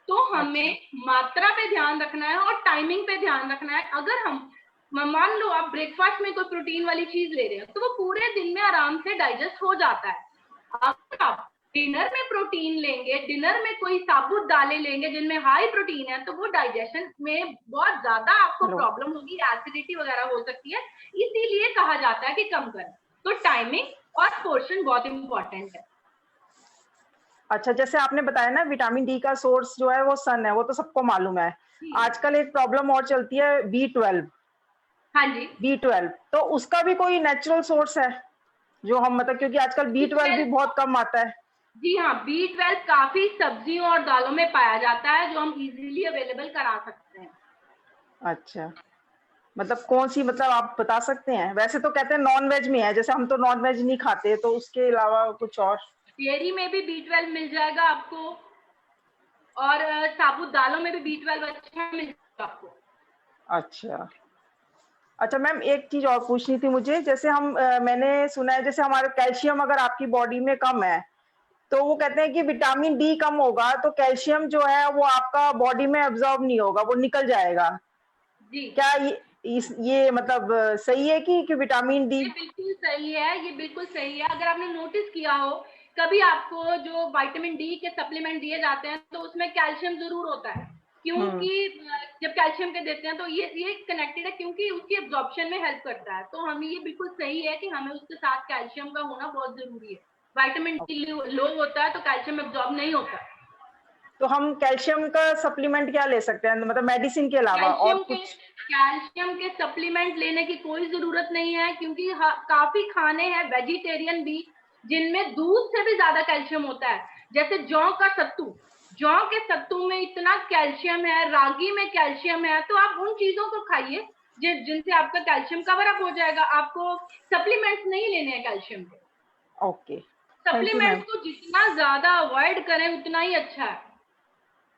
Speaker 2: तो हमें मात्रा पे ध्यान रखना है और टाइमिंग पे ध्यान रखना है। अगर हम मान लो आप ब्रेकफास्ट में कोई प्रोटीन वाली चीज ले रहे हो तो वो पूरे दिन में आराम से डाइजेस्ट हो जाता है। अगर आप डिनर में प्रोटीन लेंगे, डिनर में कोई साबुत दालें लेंगे जिनमें हाई प्रोटीन है तो वो डाइजेशन में बहुत ज्यादा आपको प्रॉब्लम होगी, एसिडिटी वगैरह हो सकती है। इसीलिए कहा जाता है कि कम करें। तो टाइमिंग और पोर्शन बहुत इंपॉर्टेंट है।
Speaker 6: अच्छा, जैसे आपने बताया ना विटामिन डी का सोर्स जो है वो सन है, वो तो सबको मालूम है। आजकल एक प्रॉब्लम और चलती है B12।
Speaker 2: हाँ जी,
Speaker 6: B12 तो उसका भी कोई नेचुरल सोर्स है जो हम मतलब, क्योंकि आजकल B12 भी बहुत कम आता है।
Speaker 2: जी हाँ, B12 काफी सब्जियों और दालों में पाया जाता है जो हम इजीली अवेलेबल करा सकते हैं।
Speaker 6: अच्छा, मतलब कौन सी, मतलब आप बता सकते हैं? वैसे तो कहते हैं नॉन वेज में है, जैसे हम तो नॉन वेज नहीं खाते, तो उसके अलावा कुछ और?
Speaker 2: डेयरी में भी B12 मिल जाएगा आपको और साबुत दालों में भी B12 अच्छा मिल जाएगा आपको।
Speaker 6: अच्छा अच्छा मैम, एक चीज और पूछनी थी मुझे। जैसे हम मैंने सुना है जैसे हमारा कैल्शियम अगर आपकी बॉडी में कम है तो वो कहते हैं कि विटामिन डी कम होगा तो कैल्शियम जो है वो आपका बॉडी में एब्जॉर्ब नहीं होगा, वो निकल जाएगा।
Speaker 2: जी,
Speaker 6: क्या ये मतलब सही है कि विटामिन डी?
Speaker 2: ये बिल्कुल सही है, ये बिल्कुल सही है। अगर आपने नोटिस किया हो कभी आपको जो विटामिन डी के सप्लीमेंट दिए जाते हैं तो उसमें कैल्शियम जरूर होता है। क्योंकि जब कैल्शियम के देते हैं तो ये कनेक्टेड है, क्योंकि उसकी एब्जॉर्प्शन में हेल्प करता है। तो हमें ये बिल्कुल सही है कि हमें उसके साथ कैल्शियम का होना बहुत जरूरी है। विटामिन डी लो होता है तो कैल्शियम एब्जॉर्ब नहीं होता।
Speaker 6: तो हम कैल्शियम का सप्लीमेंट क्या ले सकते हैं, मतलब मेडिसिन के अलावा और कुछ?
Speaker 2: कैल्शियम के सप्लीमेंट लेने की कोई जरूरत नहीं है, क्योंकि काफी खाने हैं वेजिटेरियन भी जिनमें दूध से भी ज्यादा कैल्शियम होता है। जैसे जौ का सत्तू, जौ के सत्तू में इतना कैल्शियम है, रागी में कैल्शियम है, तो आप उन चीजों को खाइए जिनसे आपका कैल्शियम कवर अप हो जाएगा। आपको सप्लीमेंट्स नहीं लेने हैं कैल्शियम के।
Speaker 6: ओके,
Speaker 2: सप्लीमेंट्स को जितना ज्यादा अवॉइड करें उतना ही अच्छा है।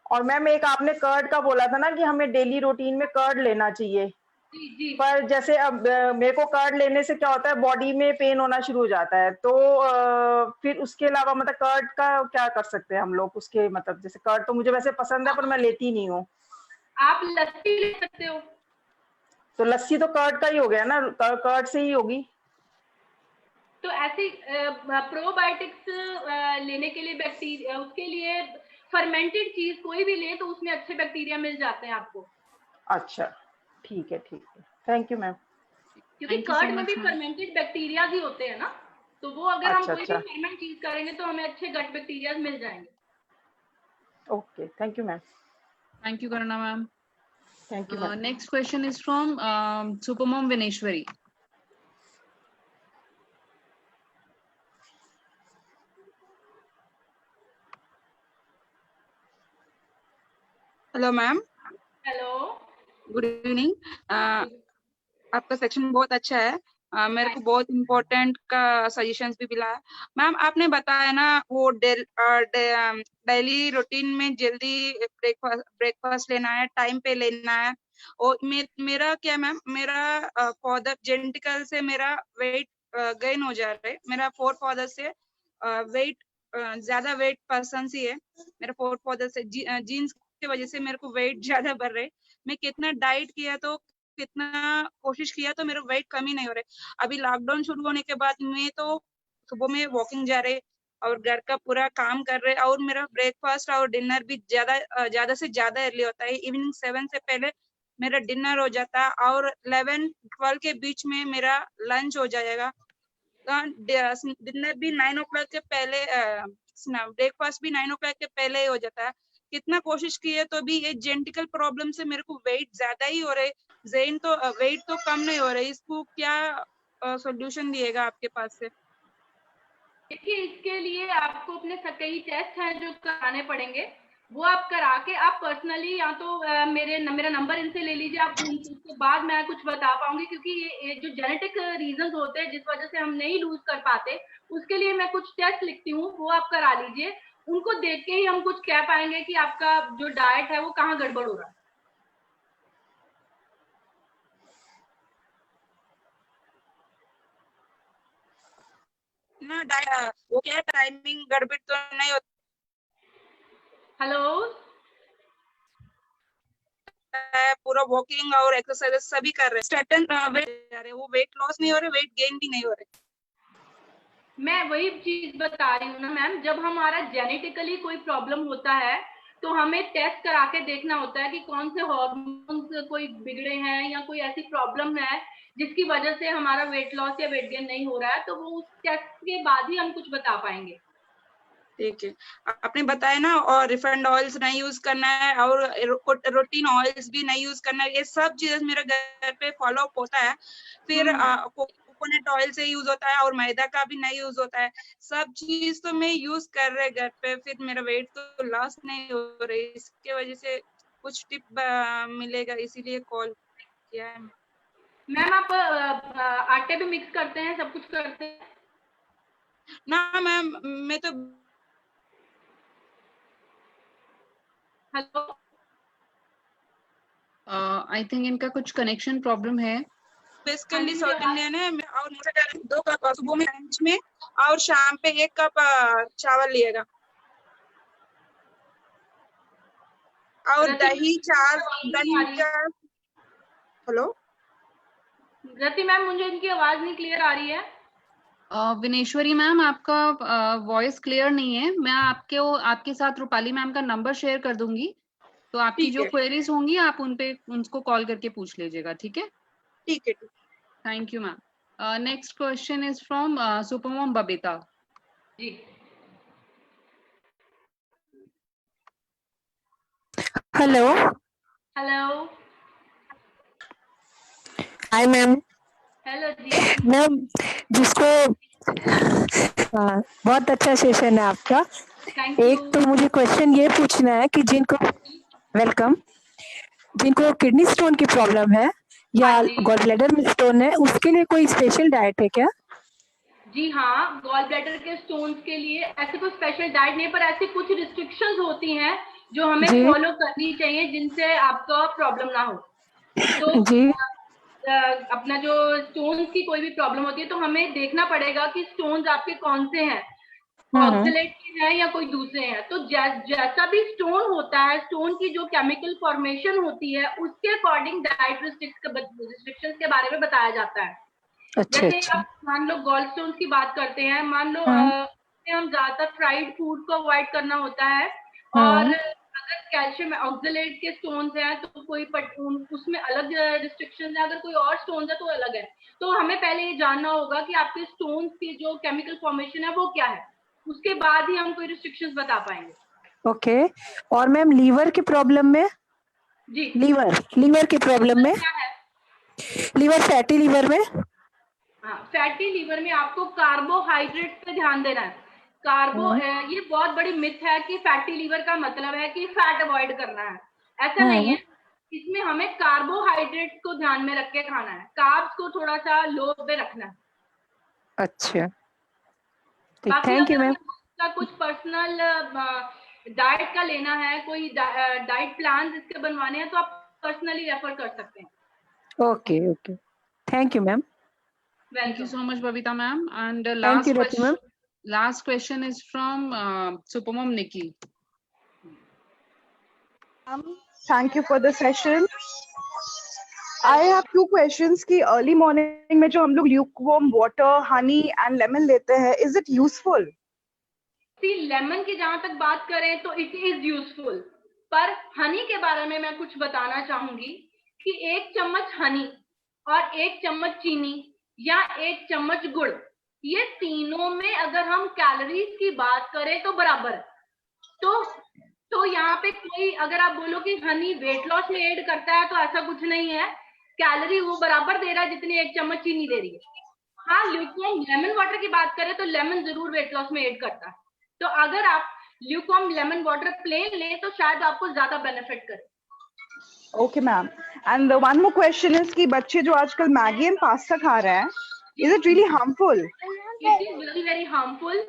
Speaker 6: और मैम एक आपने कर्ड का बोला था ना कि हमें डेली रूटीन में कर्ड लेना चाहिए।
Speaker 2: जी।
Speaker 6: पर जैसे अब मेरे को कर्ड लेने से क्या होता है, बॉडी में पेन होना शुरू हो जाता है, तो फिर उसके अलावा मतलब कर्ड का क्या कर सकते हैं हम लोग? उसके मतलब जैसे कर्ड तो मुझे वैसे पसंद है पर मैं लेती नहीं हूँ।
Speaker 2: आप लस्सी ले सकते हो।
Speaker 6: तो लस्सी तो कर्ड का ही हो गया ना, कर्ड से ही होगी।
Speaker 2: तो ऐसे प्रोबायोटिक्स लेने के लिए बैक्टीरिया, उसके लिए फर्मेंटेड चीज कोई भी ले तो उसमें अच्छे बैक्टीरिया मिल जाते हैं आपको।
Speaker 6: अच्छा, ठीक है, थैंक यू मैम।
Speaker 2: क्योंकि कर्ड में भी फर्मेंटेड बैक्टीरिया ही होते हैं ना, तो वो अगर हम कोई भी फर्मेंट चीज करेंगे तो हमें अच्छे गट बैक्टीरिया मिल जाएंगे।
Speaker 6: Okay, thank you ma'am.
Speaker 1: Thank you Karuna ma'am.
Speaker 6: Thank you.
Speaker 1: Next question is from Supermom Vineshwari.
Speaker 7: Hello ma'am.
Speaker 2: Hello,
Speaker 7: good evening. आपका सेक्शन बहुत अच्छा है। मेरे को बहुत इम्पोर्टेंट का सजेशंस भी मिला है। मैम आपने बताया ना वो डेली रूटीन में जल्दी ब्रेकफास्ट लेना है, टाइम पे लेना है। और मेरा क्या मैम, मेरा फादर जेनेटिकल से मेरा वेट गेन हो जा रहा है। मेरा फोर फादर से वेट ज्यादा वेट पर्सन ही है। मेरा फोर फादर से जीन्स की वजह से मेरे को वेट ज्यादा बढ़ रहे। मैं कितना डाइट किया तो कितना कोशिश किया तो मेरा वेट कम ही नहीं हो रहा। अभी लॉकडाउन शुरू होने के बाद मैं तो सुबह में वॉकिंग जा रहे और घर का पूरा काम कर रहे, और मेरा ब्रेकफास्ट और डिनर भी ज्यादा से ज्यादा अर्ली होता है। इवनिंग 7 से पहले मेरा डिनर हो जाता है और 11-12 के बीच में मेरा लंच हो जाएगा। डिनर भी 9 o'clock के पहले, ब्रेकफास्ट भी 9 o'clock के पहले ही हो जाता है। कितना कोशिश की है तो भी ये जेनेटिकल प्रॉब्लम से मेरे को वेट ज्यादा ही हो रहे, वेट तो कम नहीं हो रहे। इसको क्या सॉल्यूशन दिएगा आपके पास से?
Speaker 2: देखिए, इसके लिए आपको अपने कई टेस्ट हैं जो कराने पड़ेंगे, वो आप करा के आप पर्सनली या तो मेरा नंबर इनसे ले लीजिए। आप उसके बाद मैं कुछ बता पाऊंगी, क्योंकि ये जो जेनेटिक रीजंस होते हैं जिस वजह से हम नहीं लूज कर पाते, उसके लिए मैं कुछ टेस्ट लिखती हूँ, वो आप करा लीजिए। उनको देख के ही हम कुछ कह पाएंगे कि आपका जो डाइट है वो कहाँ गड़बड़ हो रहा है।
Speaker 7: ना वो क्या टाइमिंग गड़बड़ तो नहीं होती?
Speaker 2: हेलो,
Speaker 7: पूरा वॉकिंग और एक्सरसाइज सभी कर रहे हैं, स्टैटिन वेट वो वेट लॉस नहीं हो रहे, वेट गेन भी नहीं हो रहे।
Speaker 2: मैं वही चीज बता रही हूँ ना मैम, जब हमारा जेनेटिकली कोई प्रॉब्लम होता है तो हमें टेस्ट करा के देखना होता है कि कौन से हार्मोन्स कोई बिगड़े हैं या कोई ऐसी प्रॉब्लम है जिसकी वजह से हमारा वेट लॉस या वेट गेन नहीं हो रहा है, तो वो उस टेस्ट के बाद ही हम कुछ बता पाएंगे।
Speaker 7: ठीक है, आपने बताया ना, और रिफाइंड ऑयल्स नहीं यूज करना है और रूटीन ऑयल्स भी नहीं यूज करना है। ये सब चीजें मेरे घर पे फॉलो अप होता है। फिर कोकोनट ऑयल से यूज होता है और मैदा का भी नहीं यूज होता है। सब चीज तो मैं यूज कर रहे घर पे, फिर मेरा वेट तो लॉस नहीं हो रही। इसके वजह से कुछ टिप मिलेगा, इसीलिए कॉल किया है।
Speaker 2: मैम आप आटे भी मिक्स करते हैं, सब कुछ करते हैं
Speaker 7: ना मैम, मैं तो
Speaker 2: हेलो,
Speaker 1: आई थिंक इनका कुछ कनेक्शन प्रॉब्लम है।
Speaker 7: बेसिकली साउथ इंडियन है। और 2 कप सुबह में लंच में और शाम पे 1 कप चावल लिएगा और दही चार। हेलो
Speaker 2: रति मैम, मुझे इनकी आवाज नहीं क्लियर आ रही है।
Speaker 1: विनेश्वरी मैम, आपका वॉइस क्लियर नहीं है। मैं आपके साथ रूपाली मैम का नंबर शेयर कर दूंगी, तो तो आपकी
Speaker 7: ठीक
Speaker 1: जो
Speaker 7: है।
Speaker 1: क्वेरीज होंगी आप उनको कॉल करके पूछ लीजिएगा, ठीक है?
Speaker 7: ठीक है।
Speaker 1: Thank you ma'am. Next question is from supermom Babita.
Speaker 2: Ji
Speaker 8: hello.
Speaker 2: Hello.
Speaker 8: Hi ma'am.
Speaker 2: Hello ji.
Speaker 8: Ma'am जिसको बहुत अच्छा सेशन है आपका.
Speaker 2: थैंक
Speaker 8: एक
Speaker 2: यू.
Speaker 8: तो मुझे क्वेश्चन ये पूछना है कि वेलकम, जिनको किडनी स्टोन की प्रॉब्लम है या
Speaker 2: हाँ जी.
Speaker 8: गॉल ब्लैडर में स्टोन है, उसके लिए कोई स्पेशल डाइट है क्या?
Speaker 2: जी हाँ, गॉल ब्लैडर के स्टोन्स के लिए ऐसे कोई स्पेशल डाइट नहीं, पर ऐसी कुछ रिस्ट्रिक्शंस होती हैं जो हमें
Speaker 8: जी.
Speaker 2: फॉलो करनी चाहिए जिनसे आपका प्रॉब्लम ना हो. तो
Speaker 8: जी.
Speaker 2: अपना जो स्टोन्स की कोई भी प्रॉब्लम होती है तो हमें देखना पड़ेगा कि स्टोन्स आपके कौन से हैं, ऑक्सलेट के हैं या कोई दूसरे हैं. तो जैसा भी स्टोन होता है, स्टोन की जो केमिकल फॉर्मेशन होती है उसके अकॉर्डिंग डाइट रिस्ट्रिक्शंस के बारे में बताया जाता है.
Speaker 8: अच्छा
Speaker 2: जैसे
Speaker 8: अच्छा.
Speaker 2: आप मान लो गॉल स्टोन्स की बात करते हैं, मान लो हम ज्यादातर फ्राइड फूड को अवॉइड करना होता है, और अगर कैल्शियम ऑक्सलेट के स्टोन्स हैं तो कोई उसमें अलग रिस्ट्रिक्शंस है, अगर कोई और स्टोन्स है तो अलग है. तो हमें पहले ये जानना होगा कि आपके स्टोन्स की जो केमिकल फॉर्मेशन है वो क्या है, उसके बाद ही हम कोई रिस्ट्रिक्शंस बता पाएंगे.
Speaker 8: ओके. और मैम लीवर की प्रॉब्लम में,
Speaker 2: जी.
Speaker 8: लीवर की प्रॉब्लम में,
Speaker 2: क्या है?
Speaker 8: लीवर फैटी लीवर में.
Speaker 2: हाँ, फैटी लीवर में आपको कार्बोहाइड्रेट पे ध्यान देना है. ये बहुत बड़ी मिथ है कि फैटी लीवर का मतलब है कि फैट अवॉइड करना है. ऐसा नहीं है. इसमें हमें कार्बोहाइड्रेट को ध्यान में रख के खाना है, कार्ब्स को थोड़ा सा लो पे रखना है.
Speaker 8: अच्छा.
Speaker 2: बाकी
Speaker 8: थैंक यू
Speaker 2: अगर
Speaker 8: मैम.
Speaker 2: आपका कुछ पर्सनल डाइट का लेना है, कोई डाइट प्लान इसके बनवाने हैं तो आप पर्सनली रेफर कर सकते हैं.
Speaker 8: Okay okay. Thank you ma'am.
Speaker 1: Thank you so much, Babita ma'am. And
Speaker 8: Thank you, Rati ma'am.
Speaker 1: last question is from Supermom Nikki.
Speaker 9: Thank you for the session. I have two questions कि early morning में जो हम लोग lukewarm water, honey and lemon लेते हैं, is it useful?
Speaker 2: See, lemon की जहां तक बात करें तो इट इज यूजफुल, पर हनी के बारे में मैं कुछ बताना चाहूंगी कि 1 चम्मच हनी और 1 चम्मच चीनी या 1 चम्मच गुड़, ये तीनों में अगर हम कैलोरीज की बात करें तो बराबर है. तो यहाँ पे कोई अगर आप बोलो कि हनी वेट लॉस में एड करता है, तो ऐसा कुछ नहीं है. कैलोरी वो बराबर दे रहा है जितनी 1 चम्मच चीनी दे रही है. हाँ, ल्यूकवार्म लेमन वाटर की बात करें तो लेमन जरूर वेट लॉस में एड करता है. तो अगर आप ल्यूकवार्म लेमन वाटर प्लेन लें तो शायद आपको ज्यादा बेनिफिट करे.
Speaker 9: Okay ma'am. And the one more question is कि बच्चे जो आजकल मैगी एंड पास्ता खा रहे हैं, is it really harmful?
Speaker 2: It is very very harmful.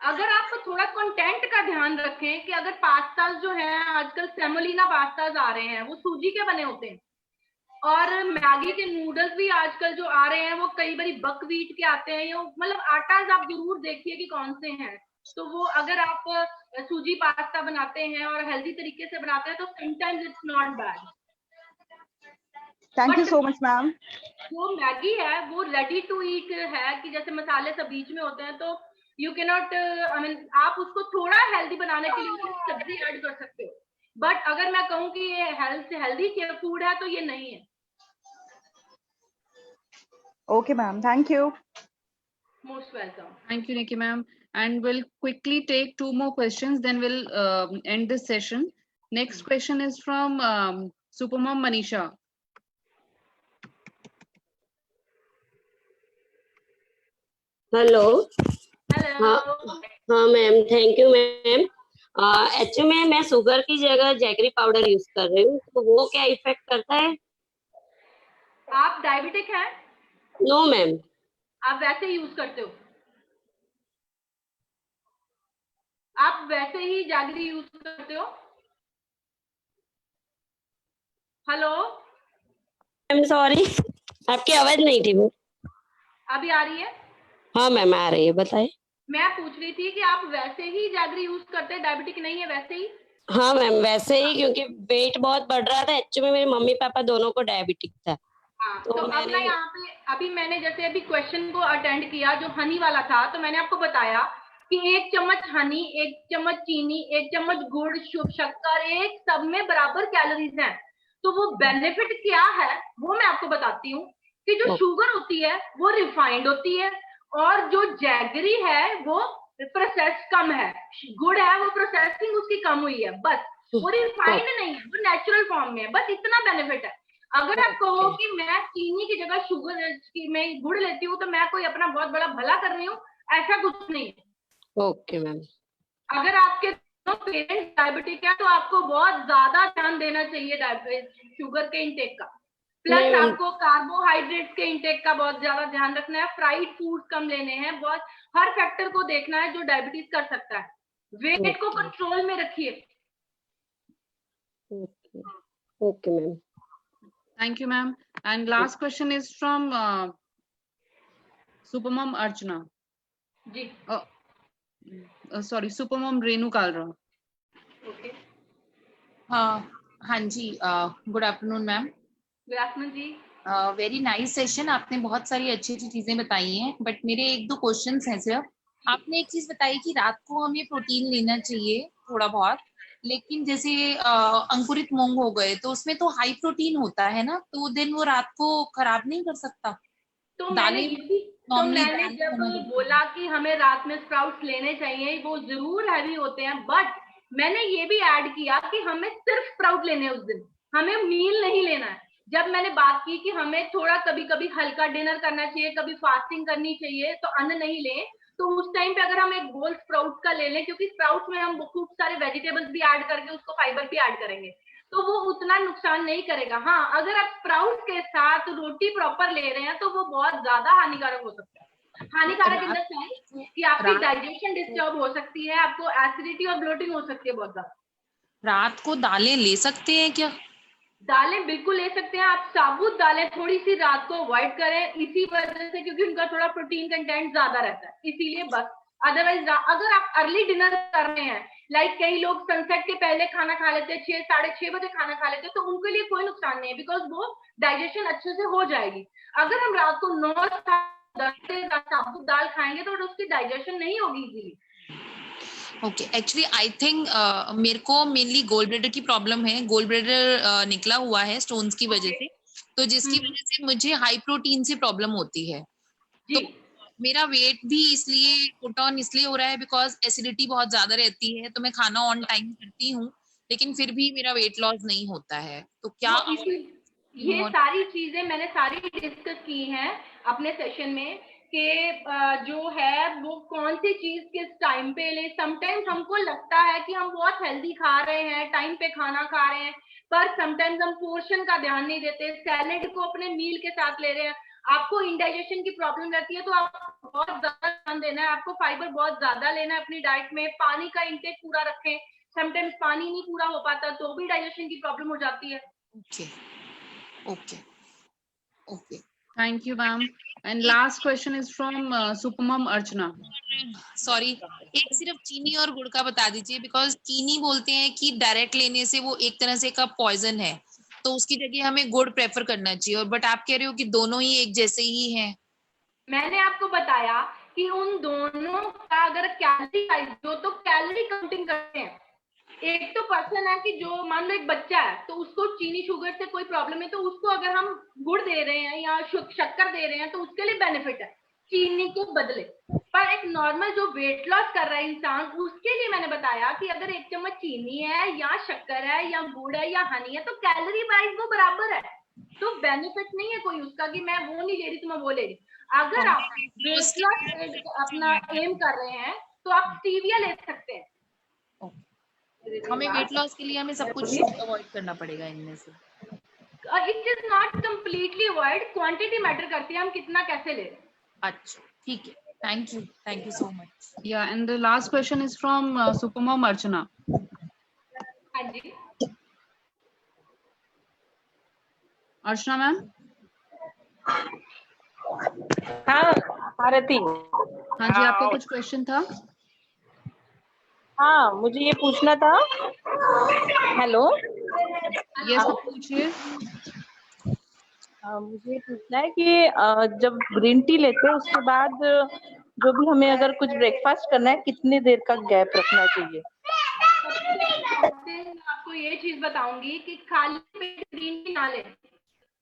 Speaker 2: अगर आप थोड़ा कंटेंट का ध्यान रखें कि अगर पास्ताज जो हैं आजकल सेमोलिना पास्ताज आ रहे हैं, वो सूजी के बने होते हैं, और मैगी के नूडल्स भी आजकल जो आ रहे हैं वो कई बार बकव्हीट के आते हैं. मतलब आटाज आप जरूर देखिए कि कौन से हैं. तो वो अगर आप सूजी पास्ता बनाते हैं और हेल्दी तरीके से बनाते हैं तो sometimes it's not bad.
Speaker 9: Thank you so much ma'am.
Speaker 2: जो मैगी है वो रेडी टू ईट है कि जैसे मसाले सब बीच में होते हैं, तो यू कैन नॉट आप उसको थोड़ा हेल्दी बनाने के लिए उसमें सब्जी ऐड कर सकते हो, बट अगर मैं कहूँ कि ये हेल्दी फूड है तो ये नहीं है.
Speaker 9: Okay ma'am. Thank you.
Speaker 2: Most welcome.
Speaker 1: Thank you, Nikki ma'am. And we'll quickly take 2 more questions, then we'll end this session. Next question is from Supermom Manisha.
Speaker 10: Hello.
Speaker 2: Hello.
Speaker 10: हाँ ma'am, thank you ma'am. Actually में मैं शुगर की जगह जैगरी पाउडर यूज कर रही हूँ, तो वो क्या इफेक्ट करता है?
Speaker 2: आप डायबिटिक हैं?
Speaker 10: No ma'am.
Speaker 2: आप वैसे यूज करते हो? आप वैसे ही जैगरी यूज करते हो? हेलो.
Speaker 10: मैम सॉरी, आपकी आवाज नहीं थी वो.
Speaker 2: अभी आ रही है?
Speaker 10: हाँ मैम आ रही है, बताइए.
Speaker 2: मैं पूछ रही थी कि आप वैसे ही जैगरी यूज करते हैं, डायबिटिक नहीं है वैसे ही?
Speaker 10: हाँ मैम वैसे ही, क्योंकि वेट बहुत बढ़ रहा था. एक्चुअली मेरे मम्मी पापा दोनों को डायबिटिक था.
Speaker 2: हाँ, तो अब मैं यहाँ पे अभी मैंने जैसे अभी क्वेश्चन को अटेंड किया जो हनी वाला था, तो मैंने आपको बताया कि कि 1 चम्मच हनी, 1 चम्मच चीनी, 1 चम्मच गुड़, शक्कर, एक सब में बराबर कैलोरीज हैं। तो वो बेनिफिट क्या है वो मैं आपको बताती हूँ कि जो शुगर होती है वो रिफाइंड होती है, और जो जैगरी है वो प्रोसेस कम है, गुड़ है वो प्रोसेसिंग उसकी कम हुई है, बस वो रिफाइंड नहीं है, वो नेचुरल फॉर्म में है, बस इतना बेनिफिट है। अगर आप कहो कि मैं चीनी की जगह शुगर की मैं गुड़ लेती हूँ तो मैं कोई अपना बहुत बड़ा भला कर रही हूँ, ऐसा कुछ नहीं है।
Speaker 10: Okay ma'am.
Speaker 2: अगर आपके पेरेंट्स डायबिटिक है तो आपको बहुत ज्यादा ध्यान देना चाहिए शुगर के इंटेक का, प्लस आपको कार्बोहाइड्रेट्स के इंटेक का बहुत ज्यादा ध्यान रखना है, फ्राइड फूड कम लेने हैं, बहुत हर फैक्टर को देखना है जो डायबिटीज कर सकता है। वेट को कंट्रोल में रखिए।
Speaker 10: Okay ma'am.
Speaker 4: Thank you, ma'am. And last question is from Supermom Archana.
Speaker 2: Ji.
Speaker 4: Sorry, Supermom Renu Kalra.
Speaker 2: Okay.
Speaker 11: हाँ जी, good afternoon ma'am.
Speaker 2: Good afternoon जी।
Speaker 11: वेरी नाइस सेशन, आपने बहुत सारी अच्छी अच्छी चीजें बताई हैं, बट मेरे 1-2 क्वेश्चंस हैं सिर्फ। आपने एक चीज बताई कि रात को हमें प्रोटीन लेना चाहिए थोड़ा बहुत, लेकिन जैसे अंकुरित मूंग हो गए तो उसमें तो हाई प्रोटीन होता है ना, तो दिन वो रात को खराब नहीं कर सकता।
Speaker 2: तो मैंने जब बोला कि हमें रात में स्प्राउट्स लेने चाहिए, वो जरूर हैवी होते हैं, बट मैंने ये भी ऐड किया कि हमें सिर्फ स्प्राउट लेने हैं उस दिन, हमें मील नहीं लेना है। जब मैंने बात की कि हमें थोड़ा कभी कभी हल्का डिनर करना चाहिए, कभी फास्टिंग करनी चाहिए, तो अन्न नहीं लें, तो उस टाइम पे अगर हम एक बोल स्प्राउट का ले लें, क्योंकि स्प्राउट में हम खूब सारे वेजिटेबल्स भी ऐड करके उसको फाइबर भी ऐड करेंगे, तो वो उतना नुकसान नहीं करेगा। हाँ, अगर आप स्प्राउट के साथ रोटी प्रॉपर ले रहे हैं तो वो बहुत ज्यादा हानिकारक हो सकता है। हानिकारक इन द सेंस कि आपकी डाइजेशन डिस्टर्ब हो सकती है, आपको एसिडिटी और ब्लोटिंग हो सकती है बहुत ज्यादा।
Speaker 11: रात को दालें ले सकते हैं क्या?
Speaker 2: दालें बिल्कुल ले सकते हैं आप, साबुत दालें थोड़ी सी रात को अवॉइड करें, इसी वजह से क्योंकि उनका थोड़ा प्रोटीन कंटेंट ज्यादा रहता है, इसीलिए बस। अदरवाइज अगर आप अर्ली डिनर कर रहे हैं, लाइक कई लोग सनसेट के पहले खाना खा लेते हैं, 6 साढ़े 6 बजे खाना खा लेते हैं, तो उनके लिए कोई नुकसान नहीं है, बिकॉज वो डाइजेशन अच्छे से हो जाएगी। अगर हम रात को 9-10 से साबुत दाल खाएंगे तो उसकी डाइजेशन नहीं होगी easily.
Speaker 11: Okay, actually I think मेरे को मेनली गोल्ड ब्लैडर की प्रॉब्लम है, गोल्ड ब्लैडर निकला हुआ है स्टोन्स की वजह से, तो जिसकी वजह से मुझे हाई प्रोटीन से प्रॉब्लम होती है। तो मेरा वेट भी इसलिए पुट ऑन इसलिए हो रहा है बिकॉज एसिडिटी बहुत ज्यादा रहती है, तो मैं खाना ऑन टाइम करती हूँ, लेकिन फिर भी मेरा वेट लॉस नहीं होता है। तो क्या
Speaker 2: ये सारी चीजें मैंने सारी डिस्कस की हैं अपने सेशन में कि जो है वो कौन सी चीज किस टाइम पे ले। समटाइम्स हमको लगता है कि हम बहुत हेल्दी खा रहे हैं, टाइम पे खाना खा रहे हैं, पर समटाइम्स हम पोर्शन का ध्यान नहीं देते, सैलेड को अपने मील के साथ ले रहे हैं। आपको इंडाइजेशन की प्रॉब्लम रहती है तो आपको बहुत ज्यादा ध्यान देना है, आपको फाइबर बहुत ज्यादा लेना है अपनी डाइट में, पानी का इंटेक पूरा रखें। समटाइम्स पानी नहीं पूरा हो पाता तो भी डाइजेशन की प्रॉब्लम हो जाती है।
Speaker 11: Okay,
Speaker 4: thank you ma'am. And last question is from Supermom Archana.
Speaker 11: Sorry, एक सिर्फ चीनी और गुड़ का बता दीजिए, बिकॉज चीनी बोलते हैं कि डायरेक्ट लेने से वो एक तरह से का पॉइजन है, तो उसकी जगह हमें गुड़ प्रेफर करना चाहिए, और बट आप कह रहे हो कि दोनों ही एक जैसे ही हैं।
Speaker 2: मैंने आपको बताया कि उन दोनों का अगर कैलोरी जो तो कैलोरी काउंटिंग करते हैं, एक तो पर्सन है कि जो मान लो एक बच्चा है तो उसको चीनी शुगर से कोई प्रॉब्लम है, तो उसको अगर हम गुड़ दे रहे हैं या शक्कर दे रहे हैं तो उसके लिए बेनिफिट है चीनी के बदले। पर एक नॉर्मल जो वेट लॉस कर रहा है इंसान, उसके लिए मैंने बताया कि अगर 1 चम्मच चीनी है या शक्कर है या गुड़ है या हनी है तो कैलोरी वाइज वो बराबर है, तो बेनिफिट नहीं है कोई उसका कि मैं वो नहीं ले रही तो मैं वो ले रही। अगर आप वेट लॉस अपना एम कर रहे हैं तो आप स्टीविया ले सकते हैं।
Speaker 11: हमें वेट लॉस के लिए हमें सब कुछ अवॉइड करना पड़ेगा इनमें से।
Speaker 2: It is not completely avoid, quantity matter करती है, हम कितना कैसे ले रहे हैं।
Speaker 11: अच्छा, ठीक है, thank you so much.
Speaker 4: Yeah and the last question is from Supermom Archana.
Speaker 2: हाँ जी
Speaker 4: अर्चना मैम।
Speaker 12: हाँ भारती।
Speaker 4: हाँ जी, आपका कुछ क्वेश्चन था?
Speaker 12: हाँ, मुझे ये पूछना था। हेलो,
Speaker 4: यस पूछिए।
Speaker 12: मुझे पूछना है कि जब ग्रीन टी लेते हैं उसके बाद जो भी हमें अगर कुछ ब्रेकफास्ट करना है कितनी देर का गैप रखना चाहिए?
Speaker 2: आपको ये चीज बताऊंगी कि खाली पेट ग्रीन टी ना लें।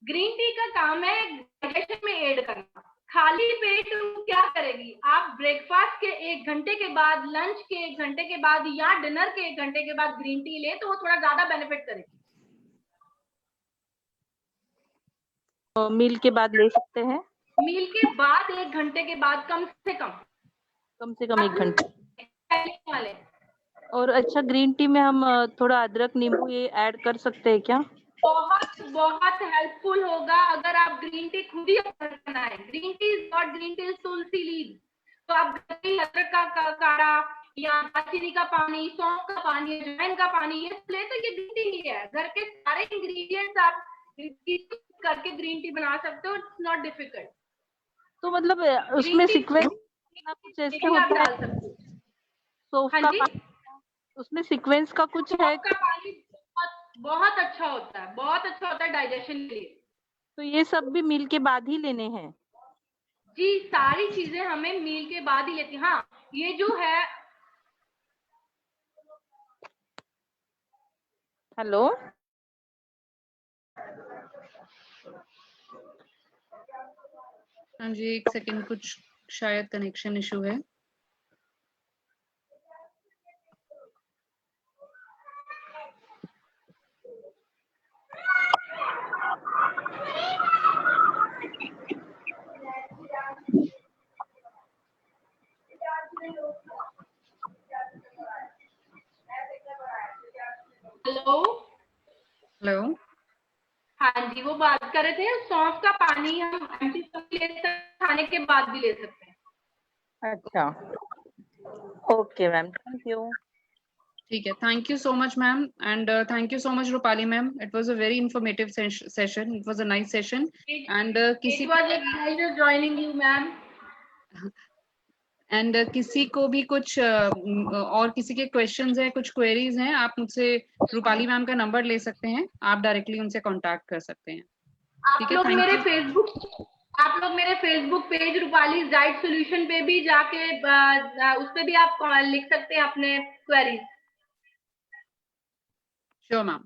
Speaker 2: ग्रीन टी का काम है डाइजेशन में एड करना। खाली पेट क्या करेगी, आप ब्रेकफास्ट के 1 घंटे के बाद, लंच के 1 घंटे के बाद या डिनर के 1 घंटे के बाद ग्रीन टी ले तो वो थोड़ा ज्यादा बेनिफिट करेगी।
Speaker 12: तो मील के बाद ले सकते हैं?
Speaker 2: मील के बाद 1 घंटे के बाद कम से कम
Speaker 12: 1 घंटे। और अच्छा, ग्रीन टी में हम थोड़ा अदरक नींबू ये ऐड कर सकते हैं क्या?
Speaker 2: बहुत बहुत हेल्पफुल होगा अगर आप ग्रीन टी खुद ही बनाएं। Green tea is not green tea, is Tulsi leave. तो आप अदरक का काढ़ा या दालचीनी का पानी, सौंफ का पानी, अजवाइन का पानी ये ले तो ये ग्रीन टी ही है। घर के सारे इंग्रेडिएंट्स आप करके ग्रीन टी बना सकते हो। It's not difficult.
Speaker 12: तो मतलब उसमें सीक्वेंस कुछ ऐसे होता है? सौंफ का पानी उसमें सीक्वेंस का कुछ है?
Speaker 2: का पानी बहुत अच्छा होता है, बहुत अच्छा होता है डाइजेशन के लिए।
Speaker 12: तो ये सब भी मील के बाद ही लेने हैं?
Speaker 2: जी, सारी चीजें हमें मील के बाद ही लेती हैं। हाँ, ये जो है।
Speaker 12: हेलो,
Speaker 1: हाँ जी, 1 सेकंड, कुछ शायद कनेक्शन इशू है। हेलो।
Speaker 2: हाँ जी, वो बात कर रहे थे सौंफ का पानी हम एंटी ले सकते हैं, खाने के बाद भी ले सकते हैं।
Speaker 12: अच्छा, ओके मैम, थैंक यू।
Speaker 1: ठीक है, thank you so much ma'am, and thank you so much Rupali ma'am. It was a very informative session, it was a nice session. And किसी
Speaker 2: जॉइनिंग यू मैम।
Speaker 1: एंड किसी को भी कुछ और किसी के क्वेश्चंस है, कुछ क्वेरीज हैं, आप मुझसे रूपाली मैम का नंबर ले सकते हैं, आप डायरेक्टली उनसे कांटेक्ट कर सकते हैं।
Speaker 2: आप लोग मेरे Facebook page Rupali diet solution पे भी जाके उस पे भी आप लिख सकते हैं अपने queries.
Speaker 1: Sure ma'am.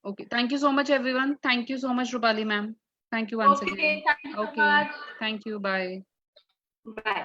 Speaker 1: Okay, thank you so much everyone. Thank you so much Rupali ma'am. Thank you once again. Okay, thank you, bye.
Speaker 2: Bye.